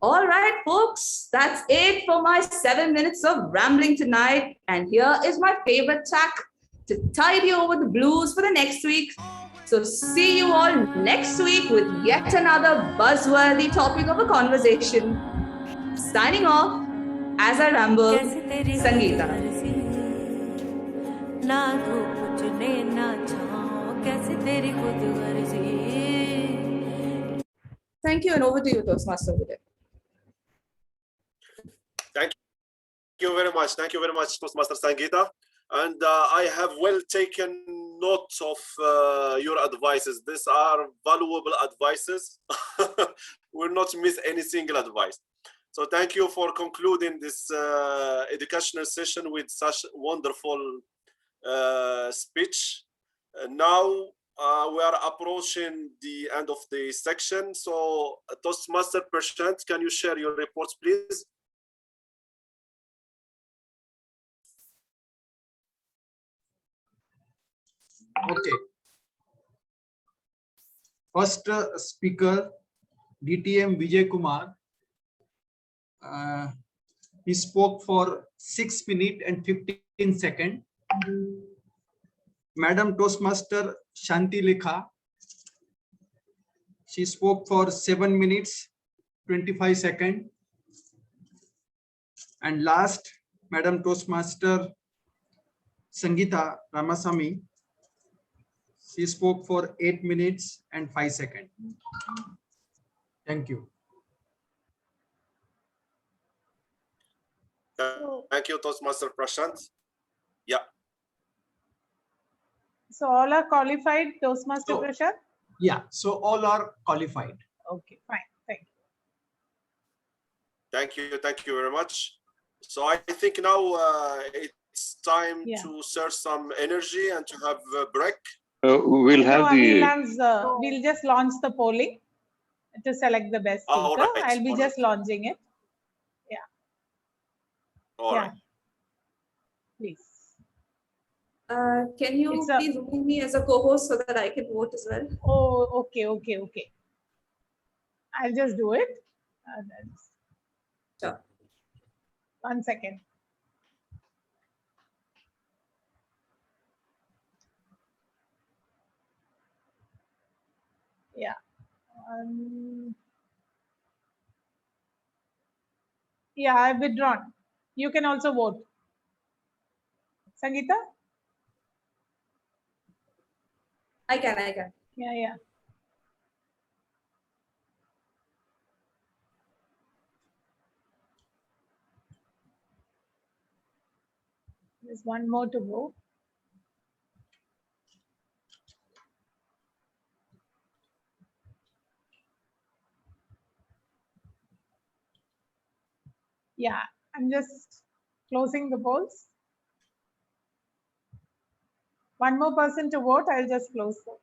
All right, folks, that's it for my 7 minutes of rambling tonight. And here is my favorite track to tide you over the blues for the next week. So see you all next week with yet another buzzworthy topic of a conversation. Signing off, as I ramble, Sangeeta. Thank you, and over to you, Toastmaster. Thank you very much. Thank you very much, Toastmaster Sangeeta. and I have well taken note of your advices. These are valuable advices. We'll not miss any single advice. So thank you for concluding this educational session with such wonderful speech. Now we are approaching the end of the section. So Toastmaster Prashant, can you share your reports, please? Okay. First speaker, DTM Vijay Kumar. He spoke for 6 minutes and 15 seconds. Madam Toastmaster Shanti Lekha. She spoke for 7 minutes, 25 seconds. And last, Madam Toastmaster Sangeeta Ramasamy. She spoke for 8 minutes and 5 seconds. Thank you. Thank you, Toastmaster Prashant. Yeah. So all are qualified, Toastmaster Prashant? Yeah, so all are qualified. Okay, fine. Thank you. Thank you very much. So I think now it's time to search some energy and to have a break. We'll have we'll just launch the polling to select the best speaker. Right, I'll be just launching it. Yeah. All right. Please. Can you please remove me as a co-host so that I can vote as well? Oh, okay. I'll just do it. Sure. 1 second. Yeah. Yeah, I've withdrawn. You can also vote. Sangeeta? I can. Yeah. There's one more to go. Yeah, I'm just closing the polls. One more person to vote, I'll just close them.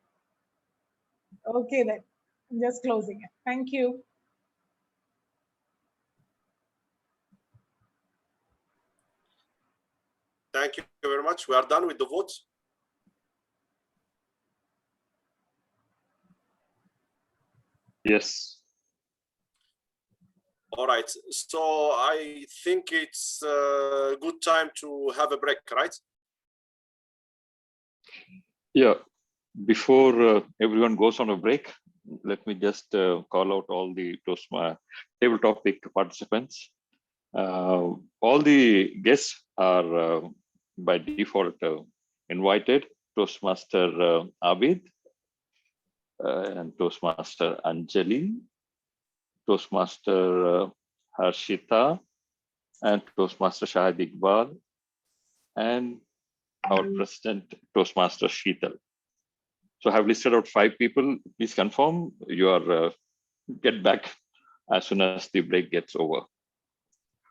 Okay then, I'm just closing it. Thank you. Thank you very much. We are done with the votes. Yes. All right. So I think it's a good time to have a break, right? Yeah. Before everyone goes on a break, let me just call out all the Toastmaster table topic participants. All the guests are by default invited. Toastmaster Aabid and Toastmaster Anjali, Toastmaster Harshita, and Toastmaster Shahid Iqbal, and our President, Toastmaster Sheetal. So I have listed out 5 people. Please confirm you are get back as soon as the break gets over.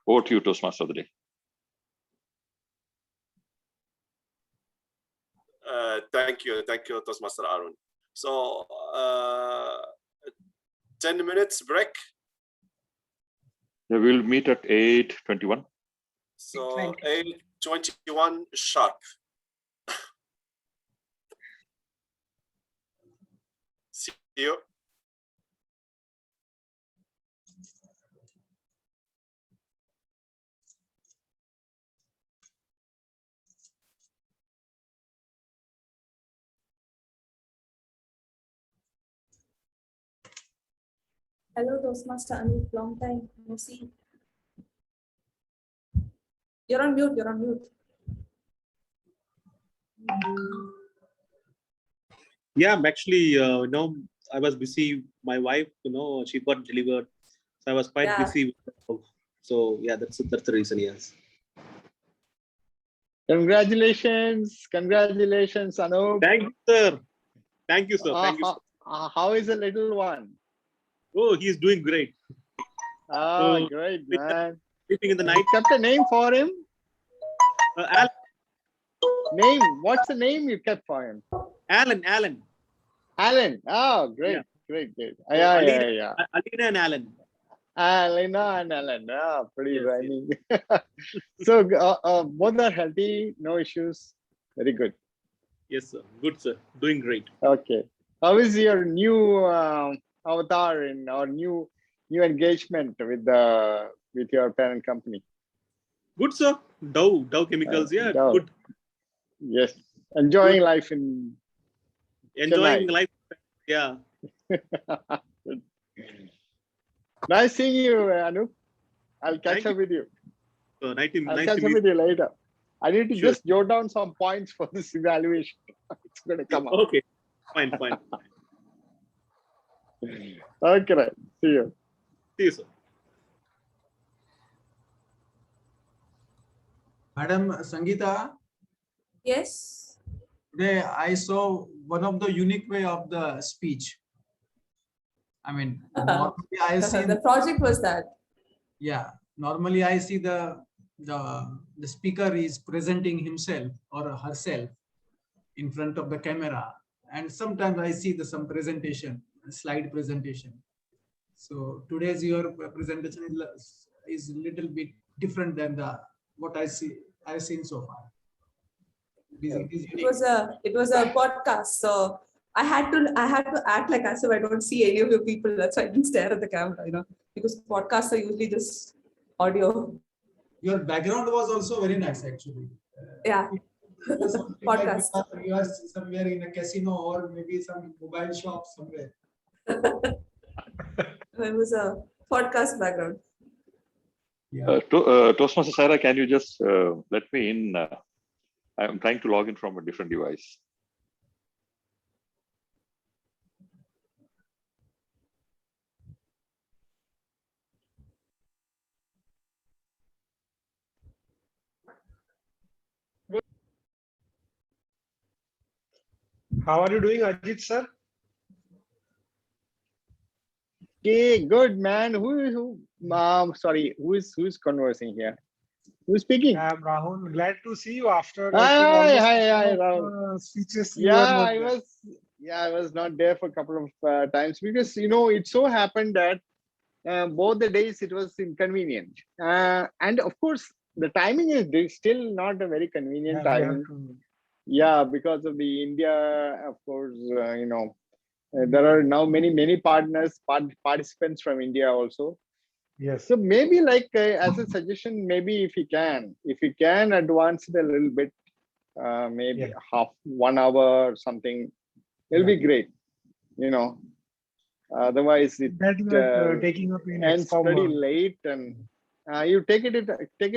Over to you, Toastmaster of the day. Thank you, Toastmaster Arun. So 10 minutes break. Yeah, we'll meet at 8:21. So 8:21 sharp. See you. Hello, Toastmaster Anup. Long time no see. You're on mute. Yeah, I'm actually, I was busy. My wife, she got delivered. So I was quite busy. So yeah, that's the reason, yes. Congratulations, congratulations, Anup. Thank you, sir. Thank you, sir. Thank you. How is the little one? Oh, he's doing great. Oh, So, great, man. sleeping in the night. You kept a name for him? Alan. Name? What's the name you kept for him? Alan. Alan. Oh, great, great. So Yeah. Alina and Alan. Alina and Alan. Oh, pretty rhyming. So both are healthy, no issues. Very good. Yes, sir. Good, sir. Doing great. Okay. How is your new avatar and or new engagement with your parent company? Good, sir. Dow Chemicals. Yeah, Dow. good. Yes. Enjoying life in Enjoying Chennai. life. Yeah. Nice seeing you, Anup. I'll catch up with you. So nice I'll to catch up meet with you later. I need to Sure. just jot down some points for this evaluation. It's going to come up. Okay. Fine. Okay, right. See you. See you, sir. Madam Sangeeta, Yes. today I saw one of the unique way of the speech. I mean, normally I see The project was that. Yeah, normally I see the speaker is presenting himself or herself in front of the camera, and sometimes I see some presentation, slide presentation. So today's your presentation is a little bit different than what I've seen so far. It was a podcast, so I had to act like as if I don't see any of you people. That's why I didn't stare at the camera, because podcasts are usually just audio. Your background was also very nice, actually. Yeah. Podcast. Like you are somewhere in a casino or maybe some mobile shop somewhere. It was a podcast background. Toastmaster Saira, can you just let me in? I'm trying to log in from a different device. How are you doing, Ajit sir? Okay, good man. Who's conversing here? Who's speaking? I'm Rahul. Glad to see you after Hi, Rahul. speeches. I was not there for a couple of times because it so happened that both the days it was inconvenient, and of course the timing is still not a very convenient timing. Yeah, because of the India, of course, there are now many participants from India also. Yes. So maybe as a suggestion, maybe if you can advance it a little bit, maybe 1 hour or something, it'll be great. Otherwise it taking up in ends pretty late, and you take it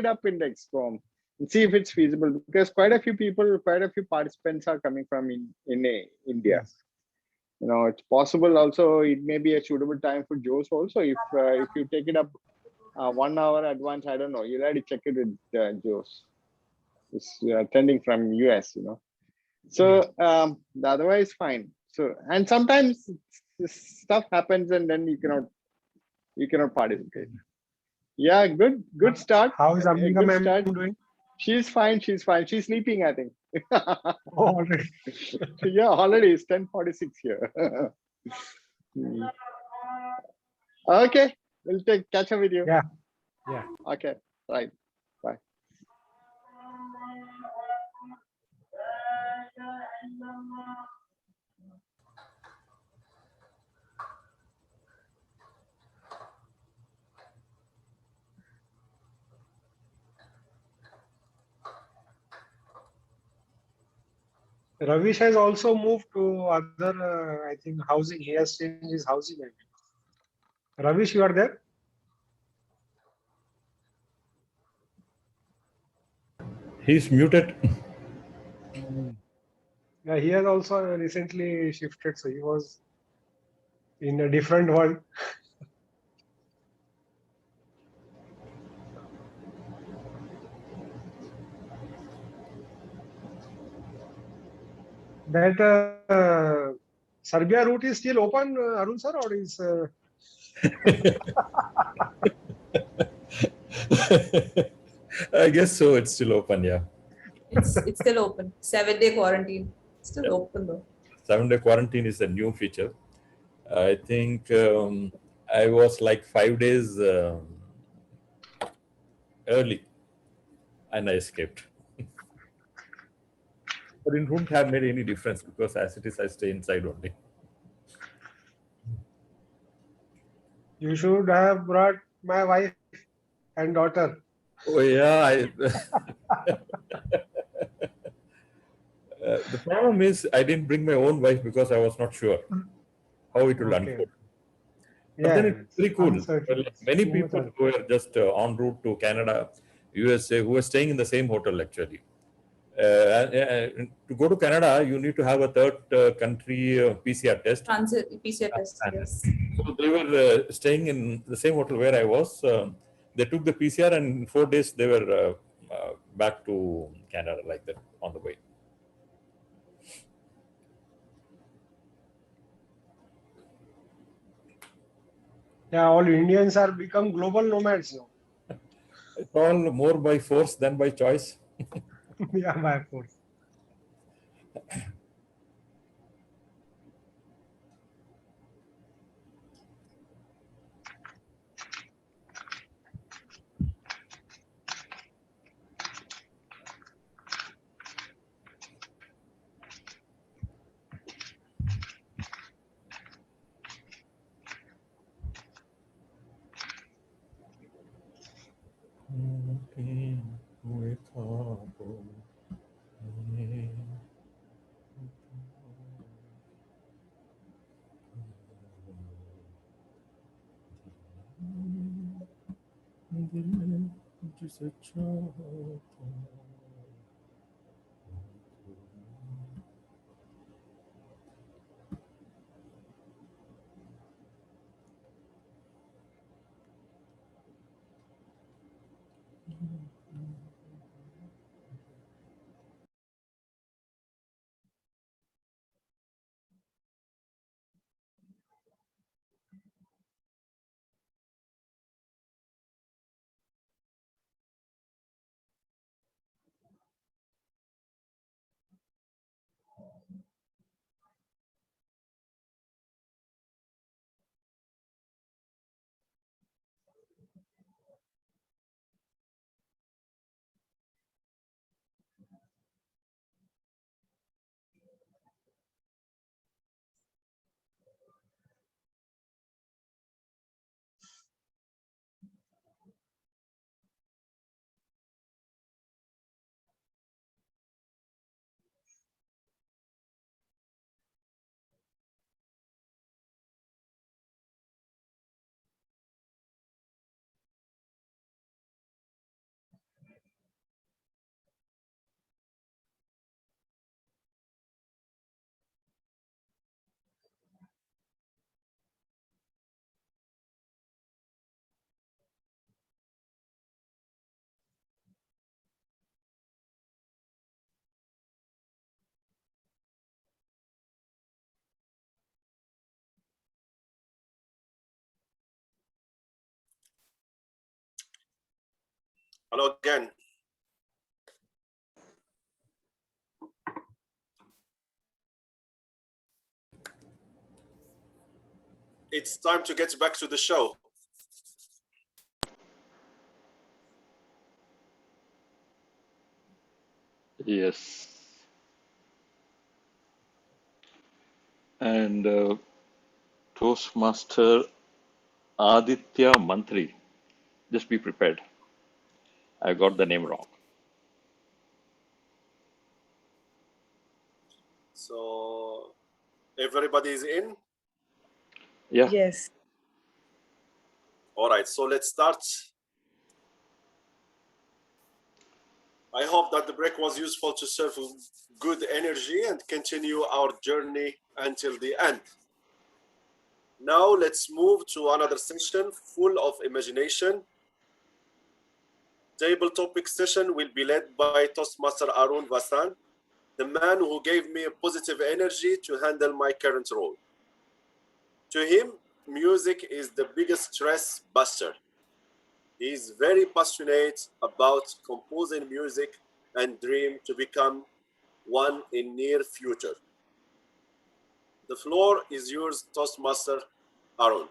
up in the XCOM and see if it's feasible, because quite a few participants are coming from India. It's possible also it may be a suitable time for Joes also if you take it up 1 hour advance. I don't know, you'll have to check it with Joes. It's attending from US, so otherwise fine. So, and sometimes this stuff happens and then you cannot participate. Yeah, good start. How is Amiga ma'am doing? She's fine. She's sleeping, I think. Oh, already. Yeah, already it's 10:46 here. Okay, we'll catch up with you. Yeah. Okay, right. Bye. Ravish has also moved to other, I think, housing. He has changed his housing. Ravish, you are there? He's muted. Yeah, he has also recently shifted, so he was in a different world. That Serbia route is still open, Arun sir, or is? I guess so. It's still open, yeah. It's still open. 7-day quarantine. Still open though. 7-day quarantine is a new feature. I think I was like 5 days early and I escaped. But it wouldn't have made any difference because as it is, I stay inside only. You should have brought my wife and daughter. Oh yeah, the problem is I didn't bring my own wife because I was not sure how it will unfold. But then it's very cool. Well, many people who were just en route to Canada, USA, who were staying in the same hotel actually. To go to Canada, you need to have a third country PCR test. Transit PCR test, yes. So they were staying in the same hotel where I was. They took the PCR and in 4 days they were back to Canada like that on the way. Yeah, all Indians are become global nomads now. It's all more by force than by choice. Yeah, by force. Hello again. It's time to get back to the show. Yes. And Toastmaster Aditya Mantri. Just be prepared. I got the name wrong. So everybody is in? Yeah. Yes. All right, so let's start. I hope that the break was useful to serve good energy and continue our journey until the end. Now let's move to another session full of imagination. Table topic session will be led by Toastmaster Arun Vasan. the man who gave me a positive energy to handle my current role. To him, music is the biggest stress buster. He is very passionate about composing music and dream to become one in near future. The floor is yours, Toastmaster Arun.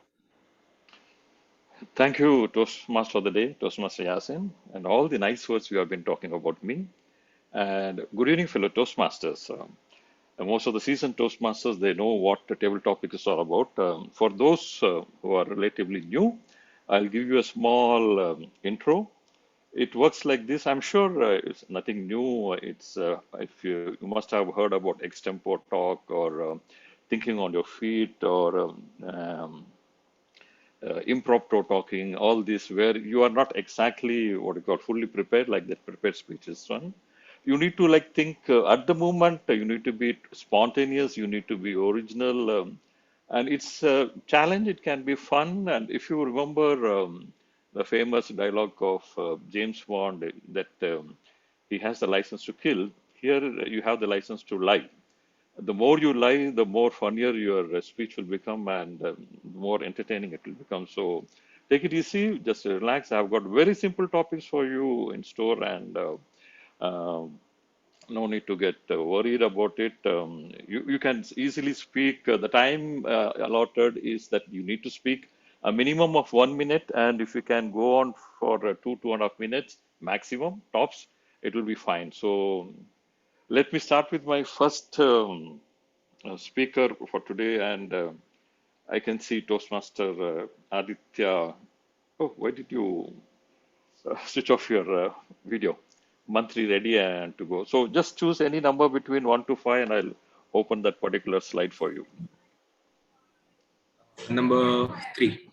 Thank you, Toastmaster of the day, Toastmaster Yassine, and all the nice words you have been talking about me. And good evening, fellow Toastmasters. Most of the seasoned Toastmasters, they know what the table topic is all about. For those who are relatively new, I'll give you a small intro. It works like this. I'm sure it's nothing new. It's if you must have heard about extempore talk or thinking on your feet or impromptu talking, all this where you are not exactly what you call fully prepared, like that prepared speech is one. You need to like think at the moment. You need to be spontaneous. You need to be original, and it's a challenge. It can be fun. And if you remember the famous dialogue of James Bond, that he has the license to kill. Here you have the license to lie. The more you lie, the more funnier your speech will become, and the more entertaining it will become. So take it easy, just relax. I've got very simple topics for you in store, and no need to get worried about it. You can easily speak. The time allotted is that you need to speak a minimum of 1 minute, and if you can go on for 2.5 minutes maximum tops, it will be fine. So let me start with my first speaker for today, and I can see Toastmaster Aditya. Oh, why did you switch off your video? Mantri ready and to go. So just choose any number between 1 to 5, and I'll open that particular slide for you. Number 3.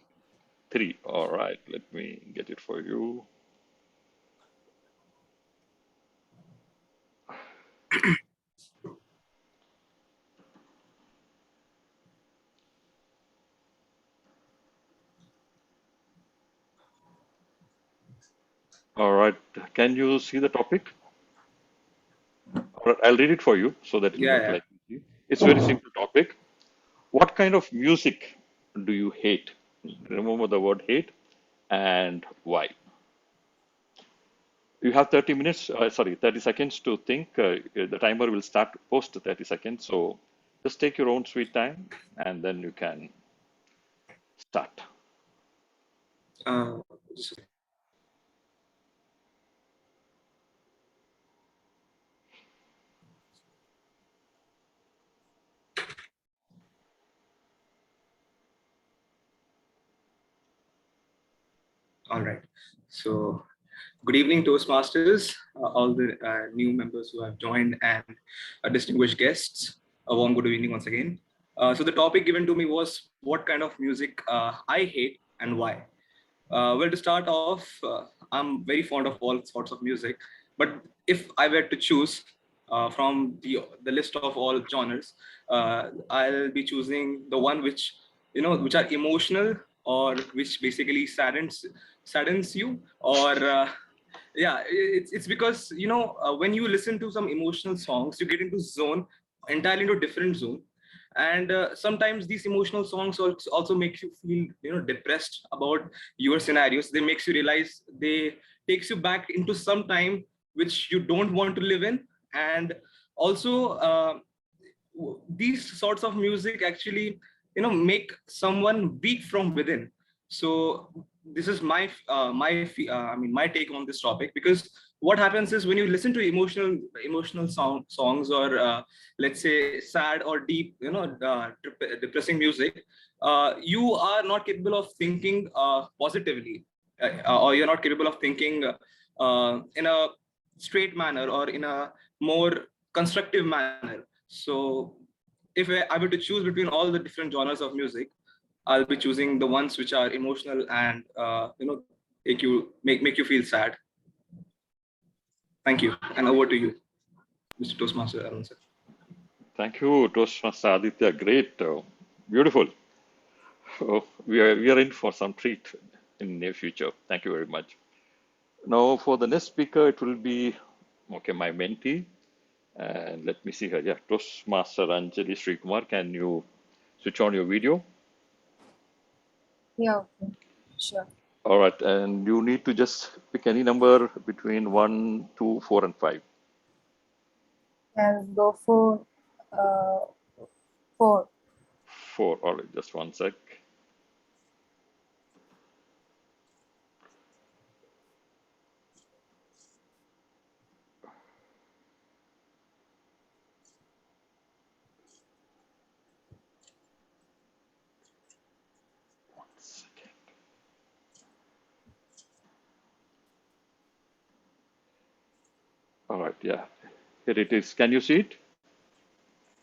3. All right. Let me get it for you. All right. Can you see the topic? All right, I'll read it for you so that you Yeah, look yeah. like it. It's a very simple topic. What kind of music do you hate? Remember the word hate and why. You have 30 minutes, 30 seconds to think. The timer will start post 30 seconds. So just take your own sweet time and then you can start. All right. So, good evening, Toastmasters, all the new members who have joined, and distinguished guests. A warm good evening once again. So, the topic given to me was what kind of music I hate and why. Well, to start off, I'm very fond of all sorts of music, but if I were to choose from the list of all genres, I'll be choosing the one which which are emotional or which basically saddens you, or yeah, it's because when you listen to some emotional songs, you get into zone entirely into different zone, and sometimes these emotional songs also make you feel depressed about your scenarios. They makes you realize, they takes you back into some time which you don't want to live in, and also these sorts of music actually make someone weak from within. So this is my my take on this topic, because what happens is when you listen to emotional songs, or let's say sad or deep depressing music, you are not capable of thinking positively, or you're not capable of thinking in a straight manner or in a more constructive manner. So if I were to choose between all the different genres of music, I'll be choosing the ones which are emotional and make you feel sad. Thank you, and over to you, Mr. Toastmaster Arun sir. Thank you, Toastmaster Aditya. Great, beautiful. Oh, we are in for some treat in near future. Thank you very much. Now, for the next speaker, it will be my mentee, And let me see here. Yeah, Toastmaster Anjali Sri Kumar, can you switch on your video? Yeah, okay. Sure. All right, and you need to just pick any number between 1, 2, 4, and 5. I'll go for 4. 4. All right, just one sec. All right, yeah, here it is. Can you see it?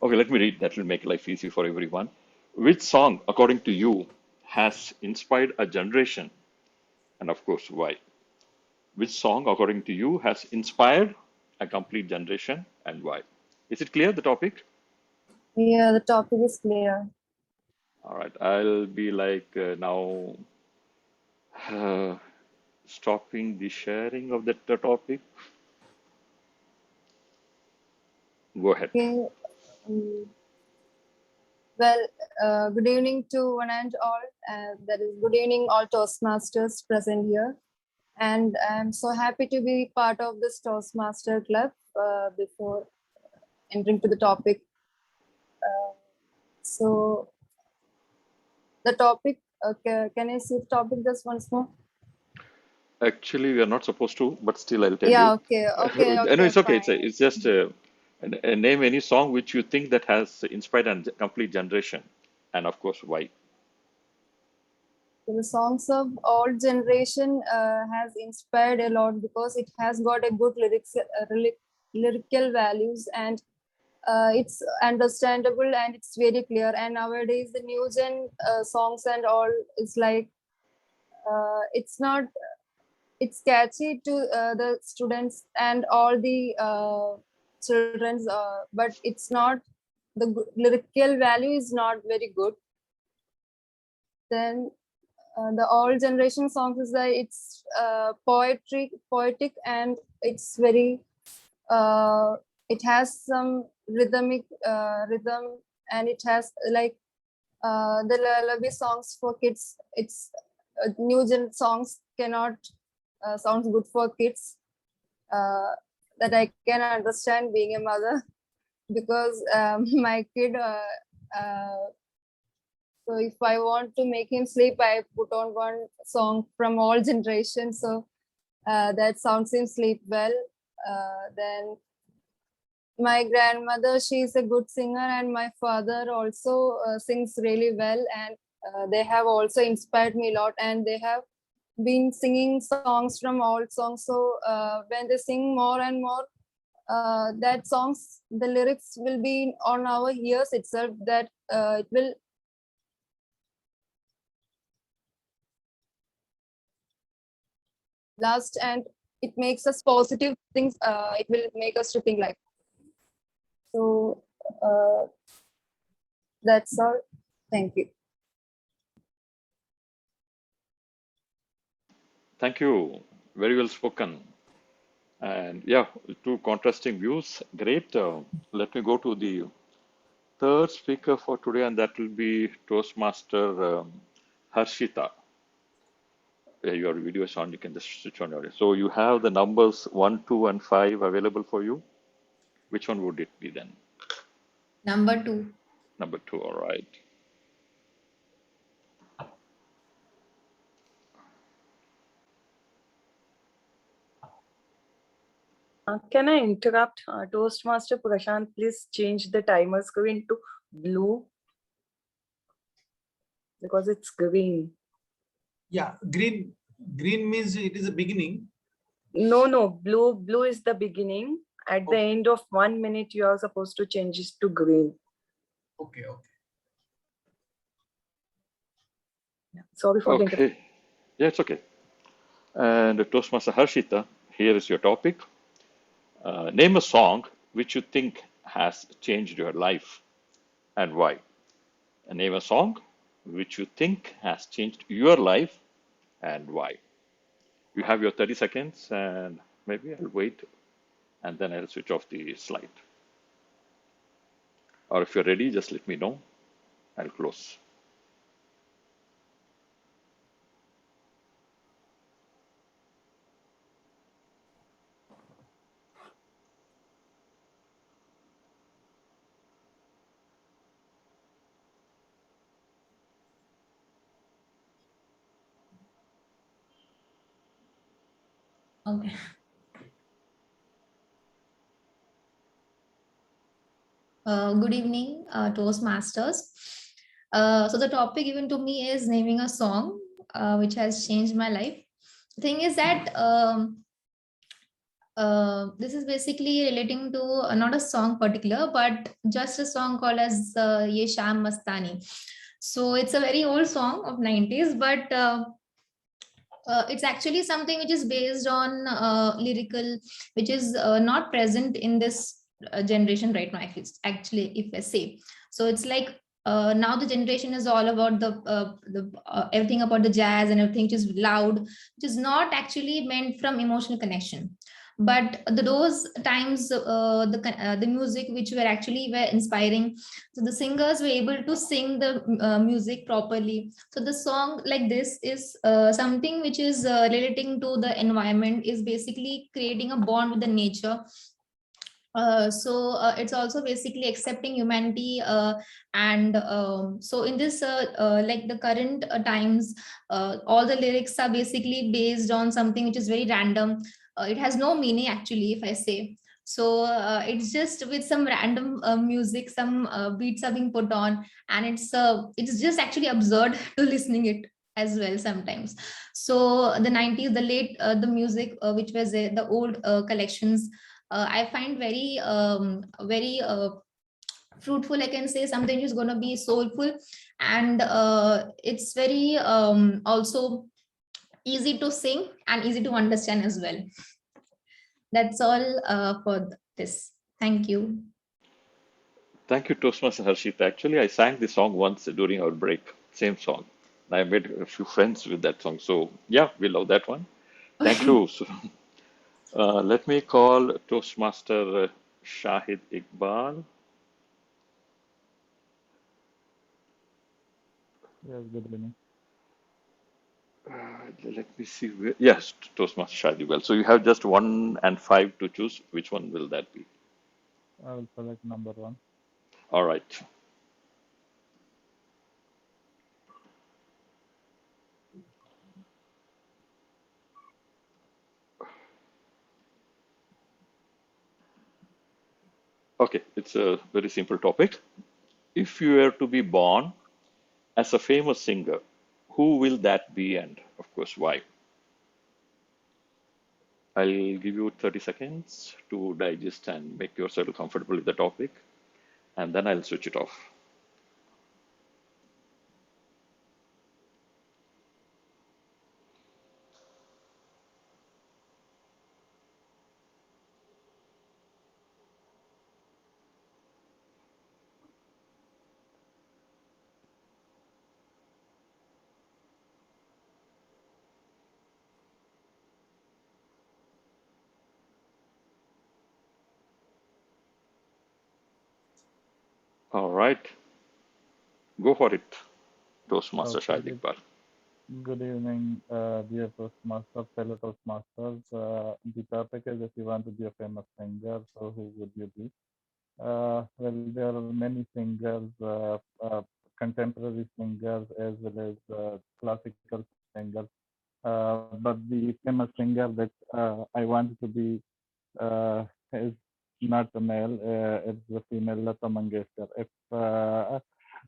Okay, let me read. That will make life easy for everyone. Which song, according to you, has inspired a generation? And of course, why? Which song, according to you, has inspired a complete generation and why? Is it clear, the topic? Yeah, the topic is clear. All right, I'll be like now stopping the sharing of the topic. Go ahead. Okay. Well, good evening to one and all. That is good evening, all Toastmasters present here. And I'm so happy to be part of this Toastmaster club before entering to the topic. So the topic, okay, can I see the topic just once more? Actually, we are not supposed to, but still I'll tell Yeah, you. okay, No, it's okay. fine. It's just name any song which you think that has inspired a complete generation, and of course, why. So the songs of all generation has inspired a lot because it has got a good lyrical values, and it's understandable and it's very clear. And nowadays the new gen songs and all is like it's catchy to the students and all the children's, but it's not, the lyrical value is not very good. Then the all generation songs is that it's poetic, and it's very it has some rhythmic rhythm, and it has like the lullaby songs for kids. It's new gen songs cannot sound good for kids, that I can understand being a mother, because my kid so if I want to make him sleep, I put on one song from all generations, so that sounds him sleep well. Then my grandmother, she's a good singer, and my father also sings really well, and they have also inspired me a lot, and they have been singing songs from old songs. So when they sing more and more, that songs, the lyrics will be on our ears itself, that it will last, and it makes us positive things. It will make us to think like. So that's all. Thank you. Thank you. Very well spoken. And yeah, two contrasting views. Great. Let me go to the third speaker for today, and that will be Toastmaster Harshita. Yeah, your video is on. You can just switch on your. So you have the numbers 1, 2, and 5 available for you. Which one would it be then? Number 2. Number 2. All right. Can I interrupt? Toastmaster Prashant, please change the timer screen to blue, because it's green. Yeah, green means it is a beginning. No, blue is the beginning. At the end of 1 minute, you are supposed to change it to green. Okay. Yeah, sorry for the interruption. Yeah, it's okay. And Toastmaster Harshita, here is your topic. Name a song which you think has changed your life and why. And name a song which you think has changed your life and why. You have your 30 seconds, and maybe I'll wait and then I'll switch off the slide. Or if you're ready, just let me know. I'll close. Okay. Good evening, Toastmasters. So the topic given to me is naming a song which has changed my life. The thing is that this is basically relating to not a song particular, but just a song called as Ye Sham Mastani. So it's a very old song of 90s, but it's actually something which is based on lyrical, which is not present in this generation right now, actually, if I say. So it's like now the generation is all about the everything about the jazz and everything which is loud, which is not actually meant from emotional connection. But those times, the music which were inspiring, so the singers were able to sing the music properly. So the song like this is something which is relating to the environment, is basically creating a bond with the nature. It's also basically accepting humanity, and so in this like the current times, all the lyrics are basically based on something which is very random. It has no meaning actually, if I say. So it's just with some random music, some beats are being put on, and it's just actually absurd to listening it as well sometimes. So the 90s, the late the music which was the old collections, I find very fruitful. I can say something is going to be soulful, and it's very also easy to sing and easy to understand as well. That's all for this. Thank you. Thank you, Toastmaster Harshita. Actually, I sang the song once during our break, same song. I made a few friends with that song. So, yeah, we love that one. Thank you. So, let me call Toastmaster Shahid Iqbal. Yes, good evening. Let me see. Yes, Toastmaster Shahid Iqbal. So, you have just 1 and 5 to choose. Which one will that be? I will select number 1. All right. Okay, it's a very simple topic. If you were to be born as a famous singer, who will that be, and of course, why? I'll give you 30 seconds to digest and make yourself comfortable with the topic, and then I'll switch it off. All right, go for it, Toastmaster Shahid Okay, Iqbal. good evening, dear Toastmasters, fellow Toastmasters. The topic is, if you want to be a famous singer, so who would you be? Well, there are many singers, contemporary singers as well as classical singers. But the famous singer that I wanted to be is not a male, it's a female, Lata Mangeshkar. If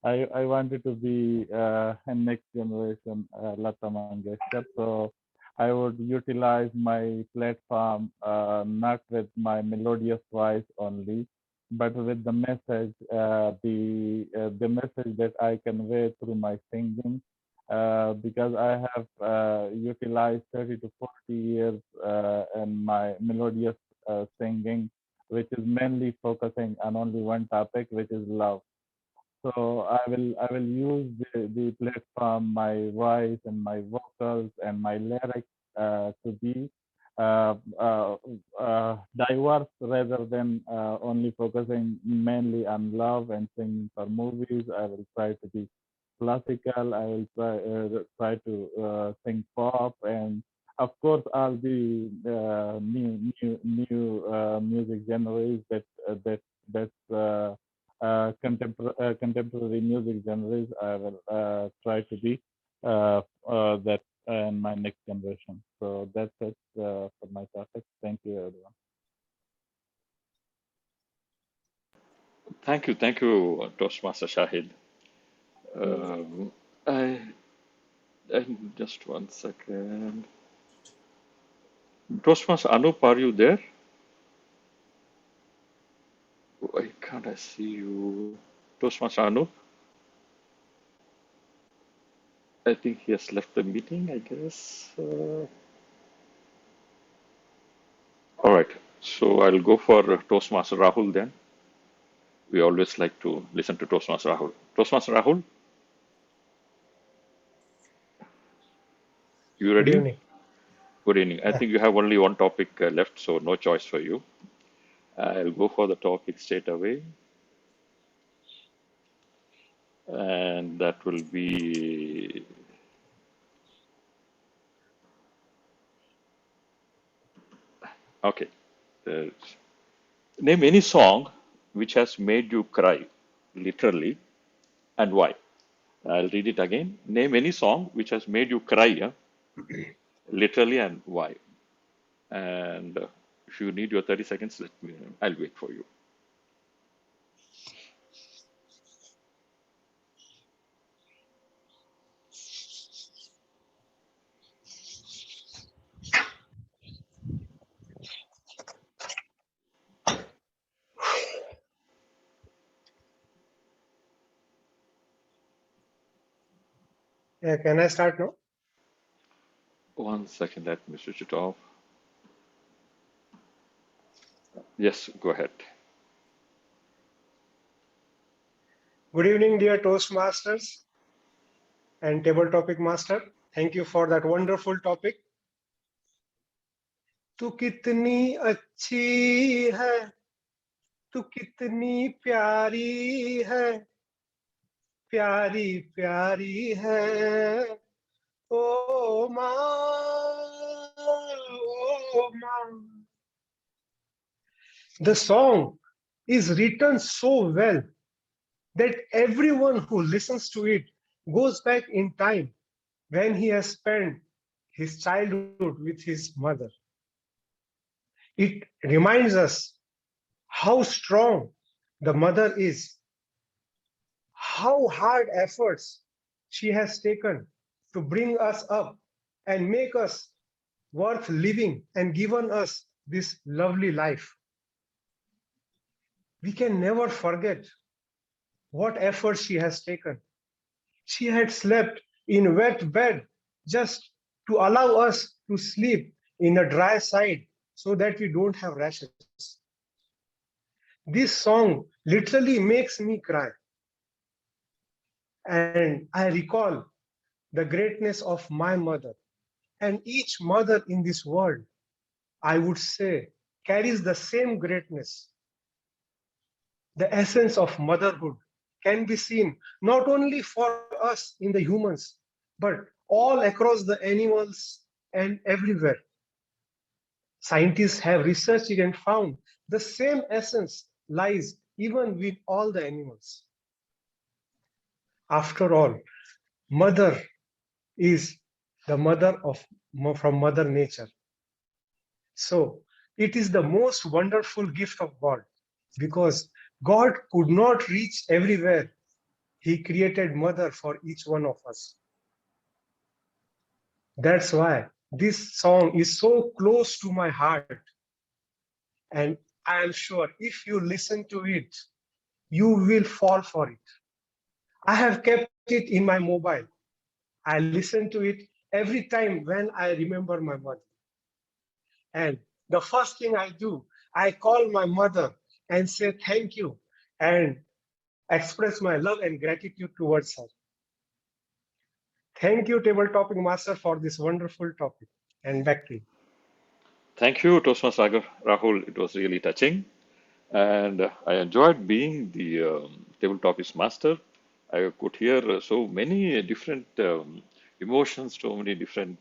I wanted to be a next generation Lata Mangeshkar, so I would utilize my platform not with my melodious voice only, but with the message, the message that I convey through my singing. Because I have utilized 30 to 40 years in my melodious singing, which is mainly focusing on only one topic, which is love. So I will use the platform, my voice and my vocals and my lyrics to be diverse rather than only focusing mainly on love and singing for movies. I will try to be classical. I will try to sing pop, and of course all the new music genres contemporary music genres. I will try to be that in my next generation. So that's it for my topic. Thank you, everyone. Thank you, Toastmaster Shahid. I just one second. Toastmaster Anup, are you there? Why can't I see you? Toastmaster Anup? I think he has left the meeting, I guess. All right, so I'll go for Toastmaster Rahul then. We always like to listen to Toastmaster Rahul. Toastmaster Rahul? You ready? Good evening. Good evening. I think you have only one topic left, so no choice for you. I'll go for the topic straight away. And that will be okay. Name any song which has made you cry, literally, and why. I'll read it again. Name any song which has made you cry, literally, and why. And if you need your 30 seconds, I'll wait for you. Yeah, can I start now? 1 second, let me switch it off. Yes, go ahead. Good evening, dear Toastmasters and Table Topic Master. Thank you for that wonderful topic. तू कितनी अच्छी है, तू कितनी प्यारी है, प्यारी प्यारी है, ओ माँ, ओ माँ. The song is written so well that everyone who listens to it goes back in time when he has spent his childhood with his mother. It reminds us how strong the mother is, how hard efforts she has taken to bring us up and make us worth living and given us this lovely life. We can never forget what effort she has taken. She had slept in wet bed just to allow us to sleep in a dry side so that we don't have rashes. This song literally makes me cry. And I recall the greatness of my mother. And each mother in this world, I would say, carries the same greatness. The essence of motherhood can be seen not only for us in the humans, but all across the animals and everywhere. Scientists have researched it and found the same essence lies even with all the animals. After all, mother is the mother from Mother Nature. So it is the most wonderful gift of God, because God could not reach everywhere. He created mother for each one of us. That's why this song is so close to my heart. And I am sure if you listen to it, you will fall for it. I have kept it in my mobile. I listen to it every time when I remember my mother. And the first thing I do, I call my mother and say thank you and express my love and gratitude towards her. Thank you, Table Topic Master, for this wonderful topic. And back to you. Thank you, Toastmaster Rahul. It was really touching. And I enjoyed being the table topics master. I could hear so many different emotions, so many different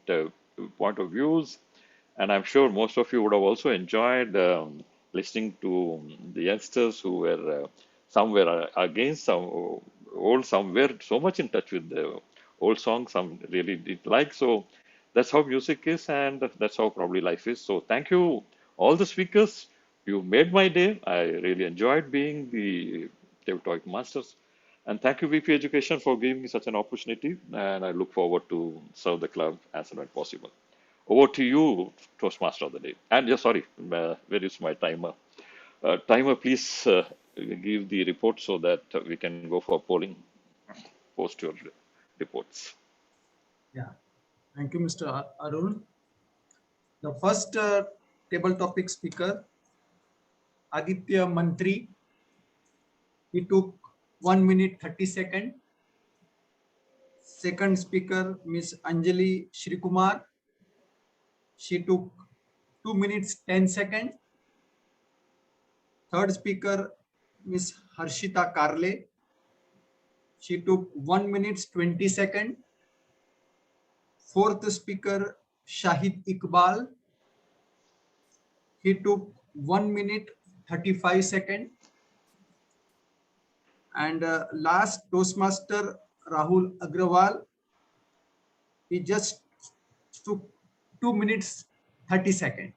point of views, and I'm sure most of you would have also enjoyed listening to the youngsters who were some were against some old, some were so much in touch with the old songs, some really did like. So that's how music is, and that's how probably life is. So thank you, all the speakers. You made my day. I really enjoyed being the table topic masters. And thank you, VP Education, for giving me such an opportunity. And I look forward to serve the club as and when possible. Over to you, Toastmaster of the day. And yeah, sorry, where is my timer? Timer, please give the report so that we can go for polling. Post your reports. Yeah, thank you, Mr. Arun. The first table topic speaker, Aditya Mantri. He took 1 minute 30 seconds. Second speaker, Ms. Anjali Shrikumar. She took 2 minutes 10 seconds. Third speaker, Ms. Harshita Karle. She took 1 minute 20 seconds. Fourth speaker, Shahid Iqbal. He took 1 minute 35 seconds. And last, Toastmaster Rahul Agrawal. He just took 2 minutes 30 seconds.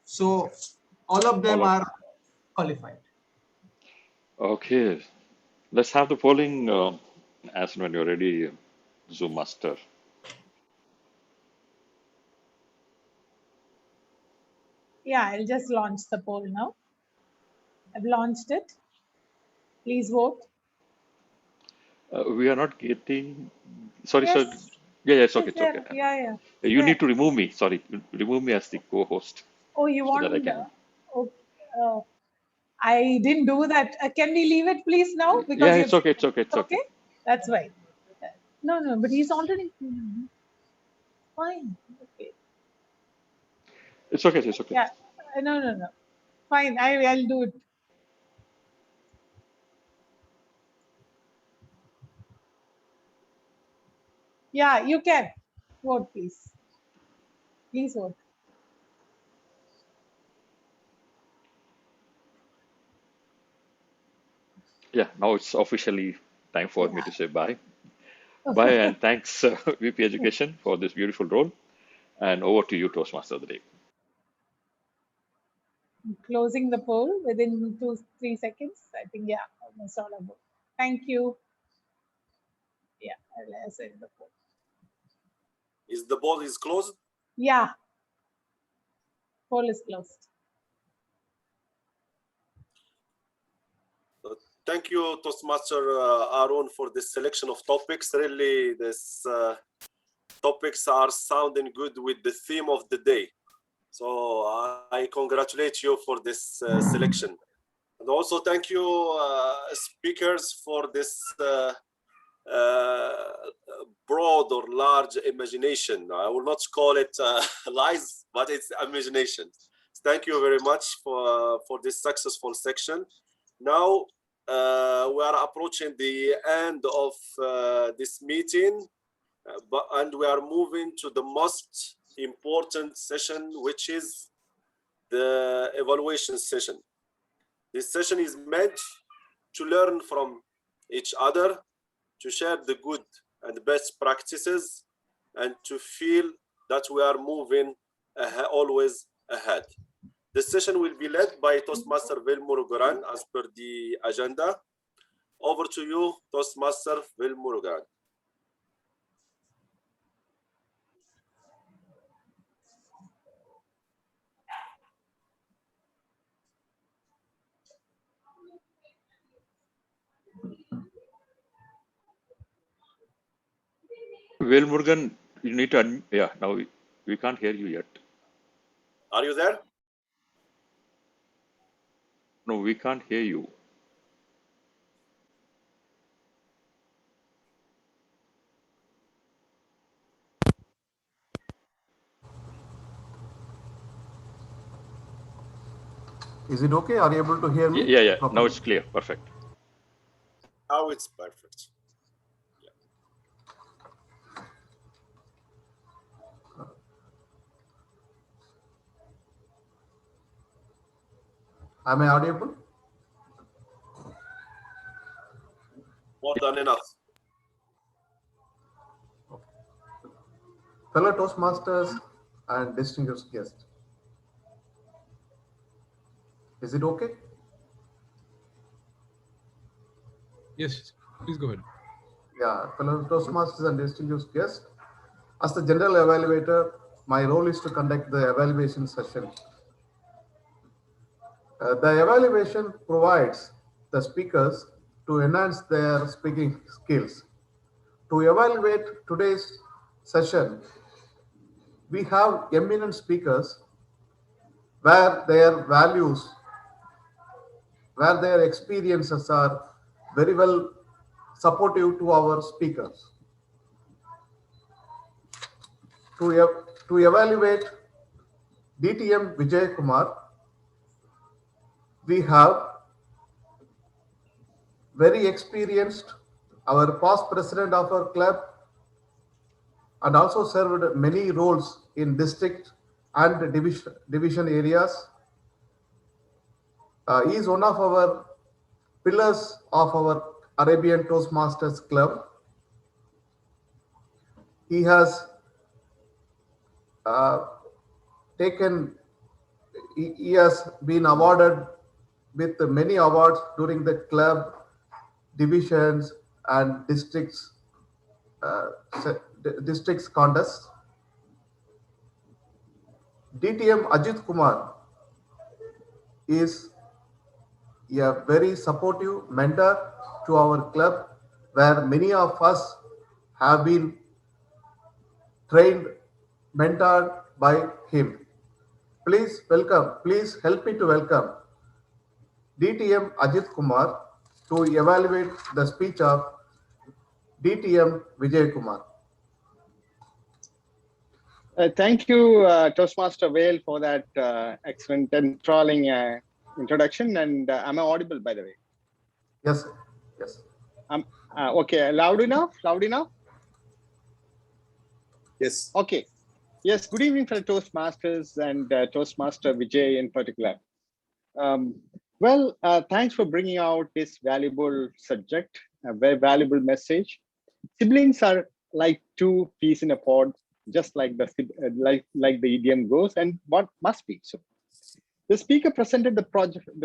So all of them are qualified. Okay, let's have the polling as when you're ready, Zoom Master. Yeah, I'll just launch the poll now. I've launched it. Please vote. We are not getting. Sorry, Yes. sir. Yeah, it's okay. It's It's okay. there. Yeah. You need to remove me. Sorry, remove me as the co-host. Oh, you so want? that I can. I didn't do that. Can we leave it, please, now? Because Yeah, it's okay. It's okay. It's okay. That's right. No, but he's already fine. Okay. It's okay. It's okay. Yeah. No. Fine. I'll do it. Yeah, you can vote, please. Please vote. Yeah, now it's officially time for me to say bye. Bye, and thanks, VP Education, for this beautiful role. And over to you, Toastmaster of the day. Closing the poll within 2-3 seconds. I think, yeah, almost all of it. Thank you. Yeah, I'll send the poll. Is the poll is closed? Yeah. Poll is closed. Thank you, Toastmaster Arun, for this selection of topics. Really, these topics are sounding good with the theme of the day. So I congratulate you for this selection. And also thank you, speakers, for this broad or large imagination. I will not call it lies, but it's imagination. Thank you very much for this successful section. Now we are approaching the end of this meeting, and we are moving to the most important session, which is the evaluation session. This session is meant to learn from each other, to share the good and best practices, and to feel that we are moving always ahead. The session will be led by Toastmaster Velmurugan as per the agenda. Over to you, Toastmaster Velmurugan. Velmurugan, you need to yeah, now we can't hear you yet. Are you there? No, we can't hear you. Is it okay? Are you able to hear me? Yeah. Now it's clear. Perfect. Now it's perfect. Am I audible? More than enough. Fellow Toastmasters and distinguished guests, is it okay? Yes, please go ahead. Yeah, fellow Toastmasters and distinguished guests, as the general evaluator, my role is to conduct the evaluation session. The evaluation provides the speakers to enhance their speaking skills. To evaluate today's session, we have eminent speakers where their values, where their experiences are very well supportive to our speakers. To evaluate DTM Vijay Kumar, we have very experienced, our past president of our club, and also served many roles in district and division areas. He is one of our pillars of our Arabian Toastmasters Club. He has he has been awarded with many awards during the club, divisions, and districts contests. DTM Ajit Kumar is a very supportive mentor to our club, where many of us have been trained, mentored by him. Please help me to welcome DTM Ajit Kumar to evaluate the speech of DTM Vijay Kumar. Thank you, Toastmaster Vale, for that excellent and enthralling introduction. And am I audible, by the way? Yes, sir. Yes. Okay, loud enough? Loud enough? Yes. Okay. Yes, good evening, fellow Toastmasters and Toastmaster Vijay in particular. Thanks for bringing out this valuable subject, a very valuable message. Siblings are like two peas in a pod, just like the idiom goes, and what must be so. The speaker presented the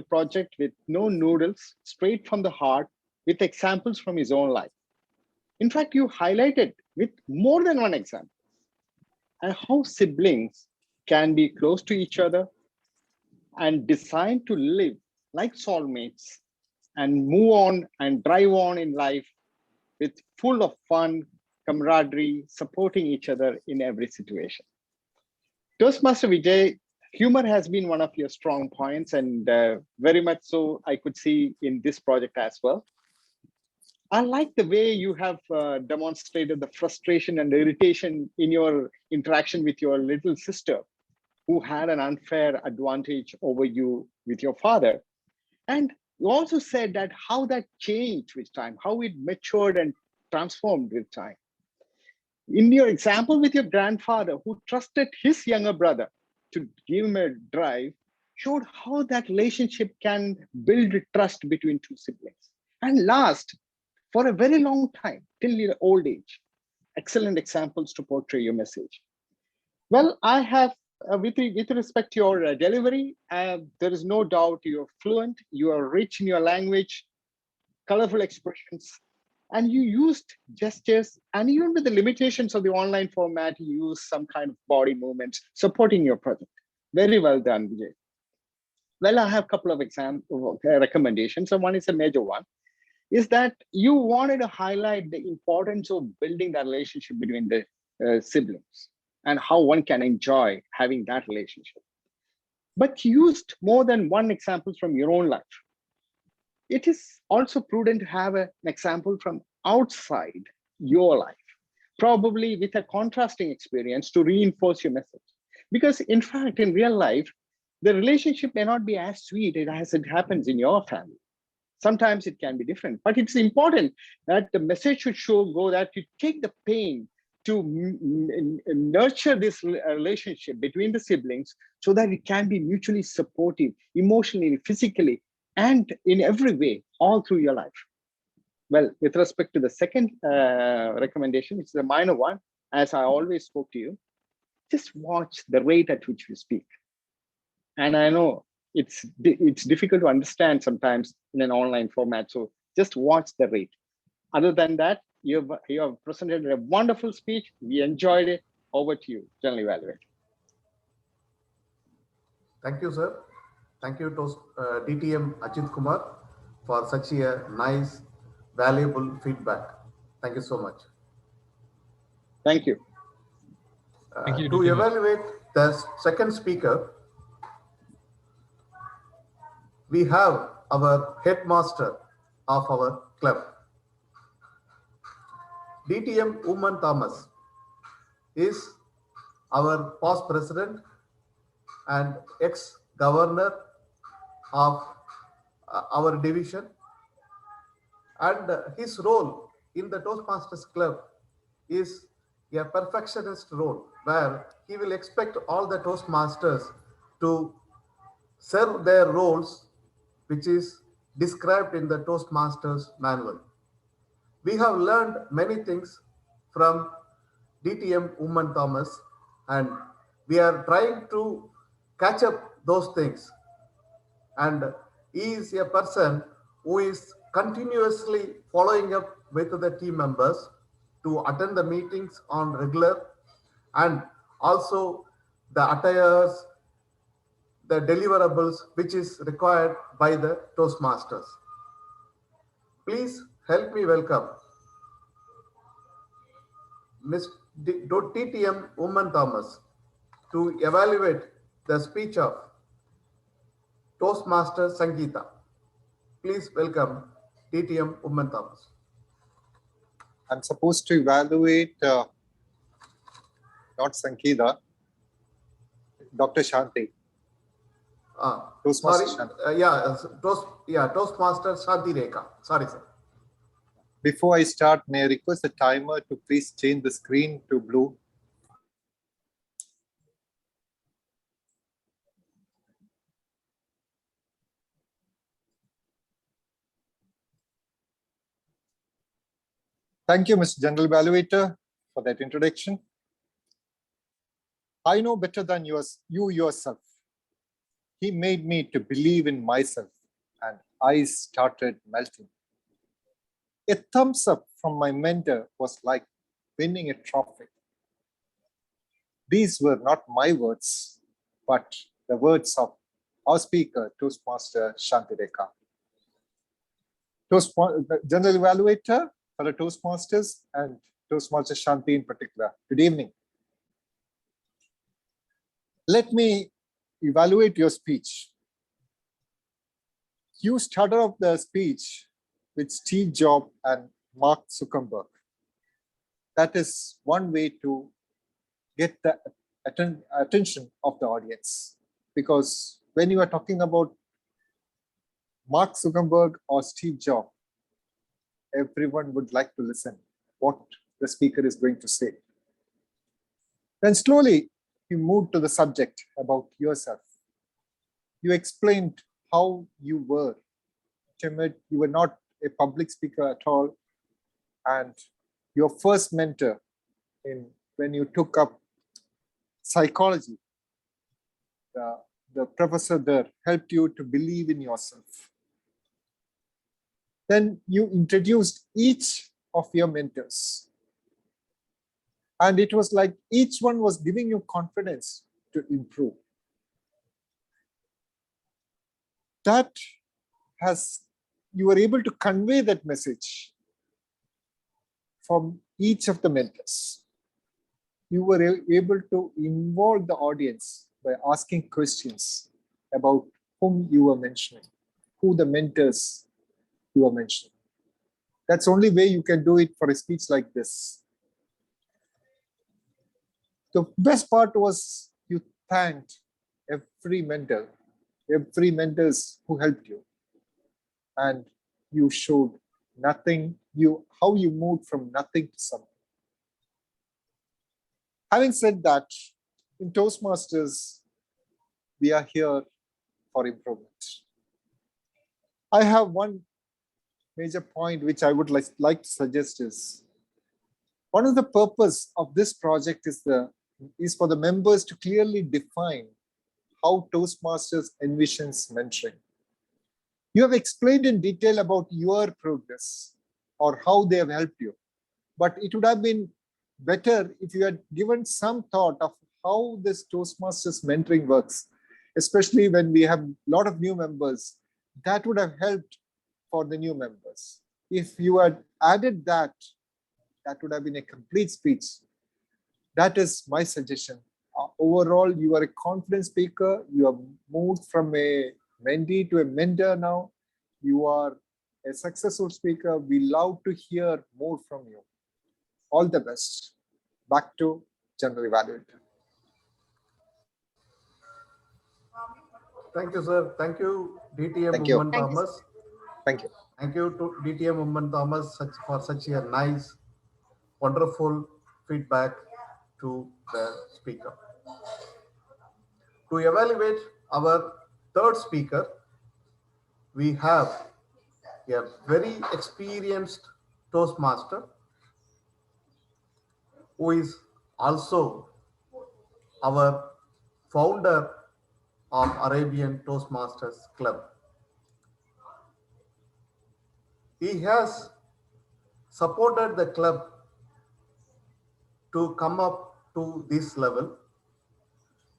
project with no noodles, straight from the heart, with examples from his own life. In fact, you highlighted with more than one example, and how siblings can be close to each other and designed to live like soulmates and move on and drive on in life with full of fun, camaraderie, supporting each other in every situation. Toastmaster Vijay, humor has been one of your strong points, and very much so I could see in this project as well. I like the way you have demonstrated the frustration and irritation in your interaction with your little sister, who had an unfair advantage over you with your father. And you also said that how that changed with time, how it matured and transformed with time. In your example with your grandfather, who trusted his younger brother to give him a drive, showed how that relationship can build trust between two siblings and last for a very long time, till your old age. Excellent examples to portray your message. Well, I have, with respect to your delivery, there is no doubt you're fluent, you are rich in your language, colorful expressions, and you used gestures, and even with the limitations of the online format, you use some kind of body movements supporting your project. Very well done, Vijay. Well, I have a couple of recommendations. So one is a major one, is that you wanted to highlight the importance of building that relationship between the siblings and how one can enjoy having that relationship. But you used more than one example from your own life. It is also prudent to have an example from outside your life, probably with a contrasting experience to reinforce your message. Because in fact, in real life, the relationship may not be as sweet as it happens in your family. Sometimes it can be different, but it's important that the message should go that you take the pain to nurture this relationship between the siblings so that it can be mutually supportive, emotionally, physically, and in every way, all through your life. Well, with respect to the second recommendation, which is a minor one, as I always spoke to you, just watch the rate at which you speak. And I know it's difficult to understand sometimes in an online format, so just watch the rate. Other than that, you have presented a wonderful speech. We enjoyed it. Over to you, General Evaluator. Thank you, sir. Thank you to DTM Aabid Kumar for such a nice, valuable feedback. Thank you so much. Thank you. Thank you, to evaluate the second speaker, we have our headmaster of our club. DTM Oommen Thomas is our past president and ex-governor of our division, and his role in the Toastmasters Club is a perfectionist role where he will expect all the Toastmasters to serve their roles, which is described in the Toastmasters manual. We have learned many things from DTM Oommen Thomas, and we are trying to catch up those things. And he is a person who is continuously following up with the team members to attend the meetings on regular, and also the attires, the deliverables which is required by the Toastmasters. Please help me welcome Ms. TTM Oommen Thomas to evaluate the speech of Toastmaster Sangeeta. Please welcome TTM Oommen Thomas. I'm supposed to evaluate not Sangeeta, Dr. Shanti. Toastmaster Shanti. Toastmaster Shanti Rekha. Sorry, sir. Before I start, may I request the timer to please change the screen to blue? Thank you, Mr. General Evaluator, for that introduction. I know better than you yourself. He made me to believe in myself, and I started melting. A thumbs up from my mentor was like winning a trophy. These were not my words, but the words of our speaker, Toastmaster Shanti Rekha. General Evaluator, fellow Toastmasters, and Toastmaster Shanti in particular, good evening. Let me evaluate your speech. You started off the speech with Steve Jobs and Mark Zuckerberg. That is one way to get the attention of the audience. Because when you are talking about Mark Zuckerberg or Steve Jobs, everyone would like to listen what the speaker is going to say. Then slowly, you moved to the subject about yourself. You explained how you were timid, you were not a public speaker at all, and your first mentor when you took up psychology, the professor there helped you to believe in yourself. Then you introduced each of your mentors. And it was like each one was giving you confidence to improve. That you were able to convey that message from each of the mentors. You were able to involve the audience by asking questions about whom you were mentioning, who the mentors you were mentioning. That's the only way you can do it for a speech like this. The best part was you thanked every mentors who helped you. And you showed nothing, how you moved from nothing to something. Having said that, in Toastmasters, we are here for improvement. I have one major point which I would like to suggest is, one of the purpose of this project is for the members to clearly define how Toastmasters envisions mentoring. You have explained in detail about your progress or how they have helped you, but it would have been better if you had given some thought of how this Toastmasters mentoring works, especially when we have a lot of new members. That would have helped for the new members. If you had added that, that would have been a complete speech. That is my suggestion. Overall, you are a confident speaker. You have moved from a mentee to a mentor now. You are a successful speaker. We love to hear more from you. All the best. Back to General Evaluator. Thank you, sir. Thank you, DTM Oommen Thomas. Thank you. Thank you to DTM Oommen Thomas for such a nice, wonderful feedback to the speaker. To evaluate our third speaker, we have a very experienced Toastmaster who is also our founder of Arabian Toastmasters Club. He has supported the club to come up to this level,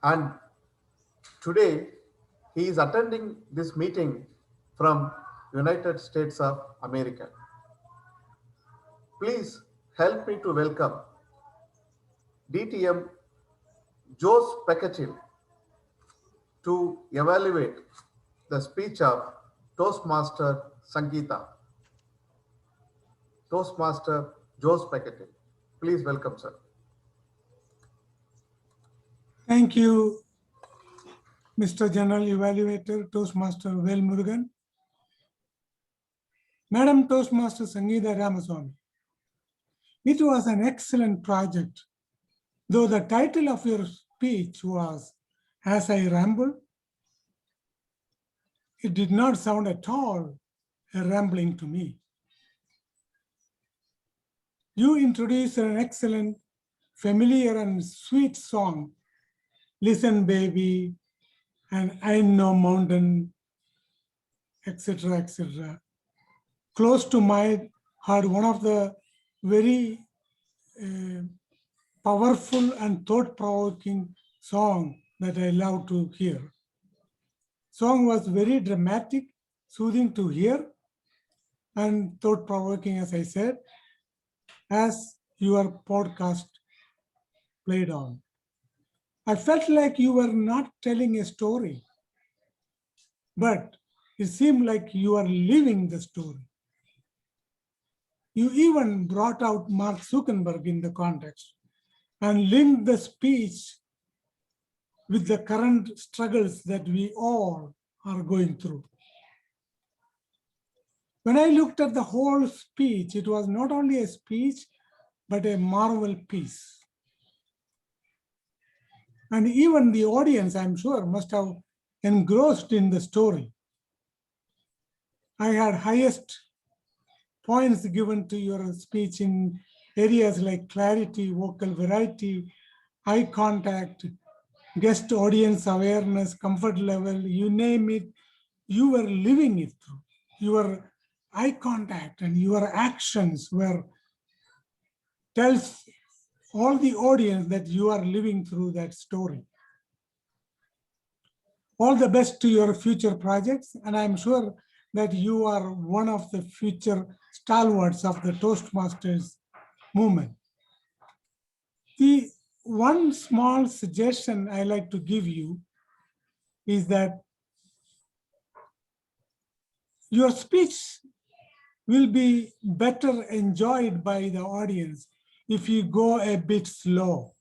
and today he is attending this meeting from United States of America. Please help me to welcome DTM Jose Pekatil to evaluate the speech of Toastmaster Sangeeta. Toastmaster Jose Pekatil. Please welcome, sir. Thank you, Mr. General Evaluator, Toastmaster Velmurugan. Madam Toastmaster Sangeeta Ramaswamy, it was an excellent project, though the title of your speech was As I Ramble. It did not sound at all a rambling to me. You introduced an excellent, familiar and sweet song, Listen Baby, and I Know Mountain, etc., etc. Close to my heart, one of the very powerful and thought-provoking song that I love to hear. Song was very dramatic, soothing to hear, and thought-provoking, as I said, as your podcast played on. I felt like you were not telling a story, but it seemed like you are living the story. You even brought out Mark Zuckerberg in the context and linked the speech with the current struggles that we all are going through. When I looked at the whole speech, it was not only a speech, but a marvel piece. And even the audience, I'm sure, must have engrossed in the story. I had highest points given to your speech in areas like clarity, vocal variety, eye contact, guest audience awareness, comfort level, you name it, you were living it through. Your eye contact and your actions tells all the audience that you are living through that story. All the best to your future projects, and I'm sure that you are one of the future stalwarts of the Toastmasters movement. The one small suggestion I like to give you is that your speech will be better enjoyed by the audience if you go a bit slow.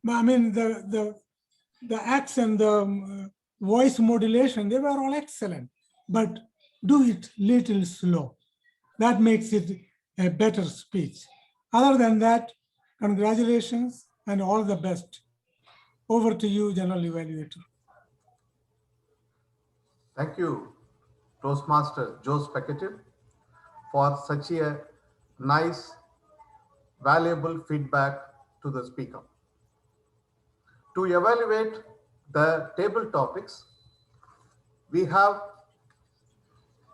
I mean, the accent, the voice modulation, they were all excellent, but do it little slow. That makes it a better speech. Other than that, congratulations and all the best. Over to you, General Evaluator. Thank you, Toastmaster Joe Specketed, for such a nice, valuable feedback to the speaker. To evaluate the table topics, we have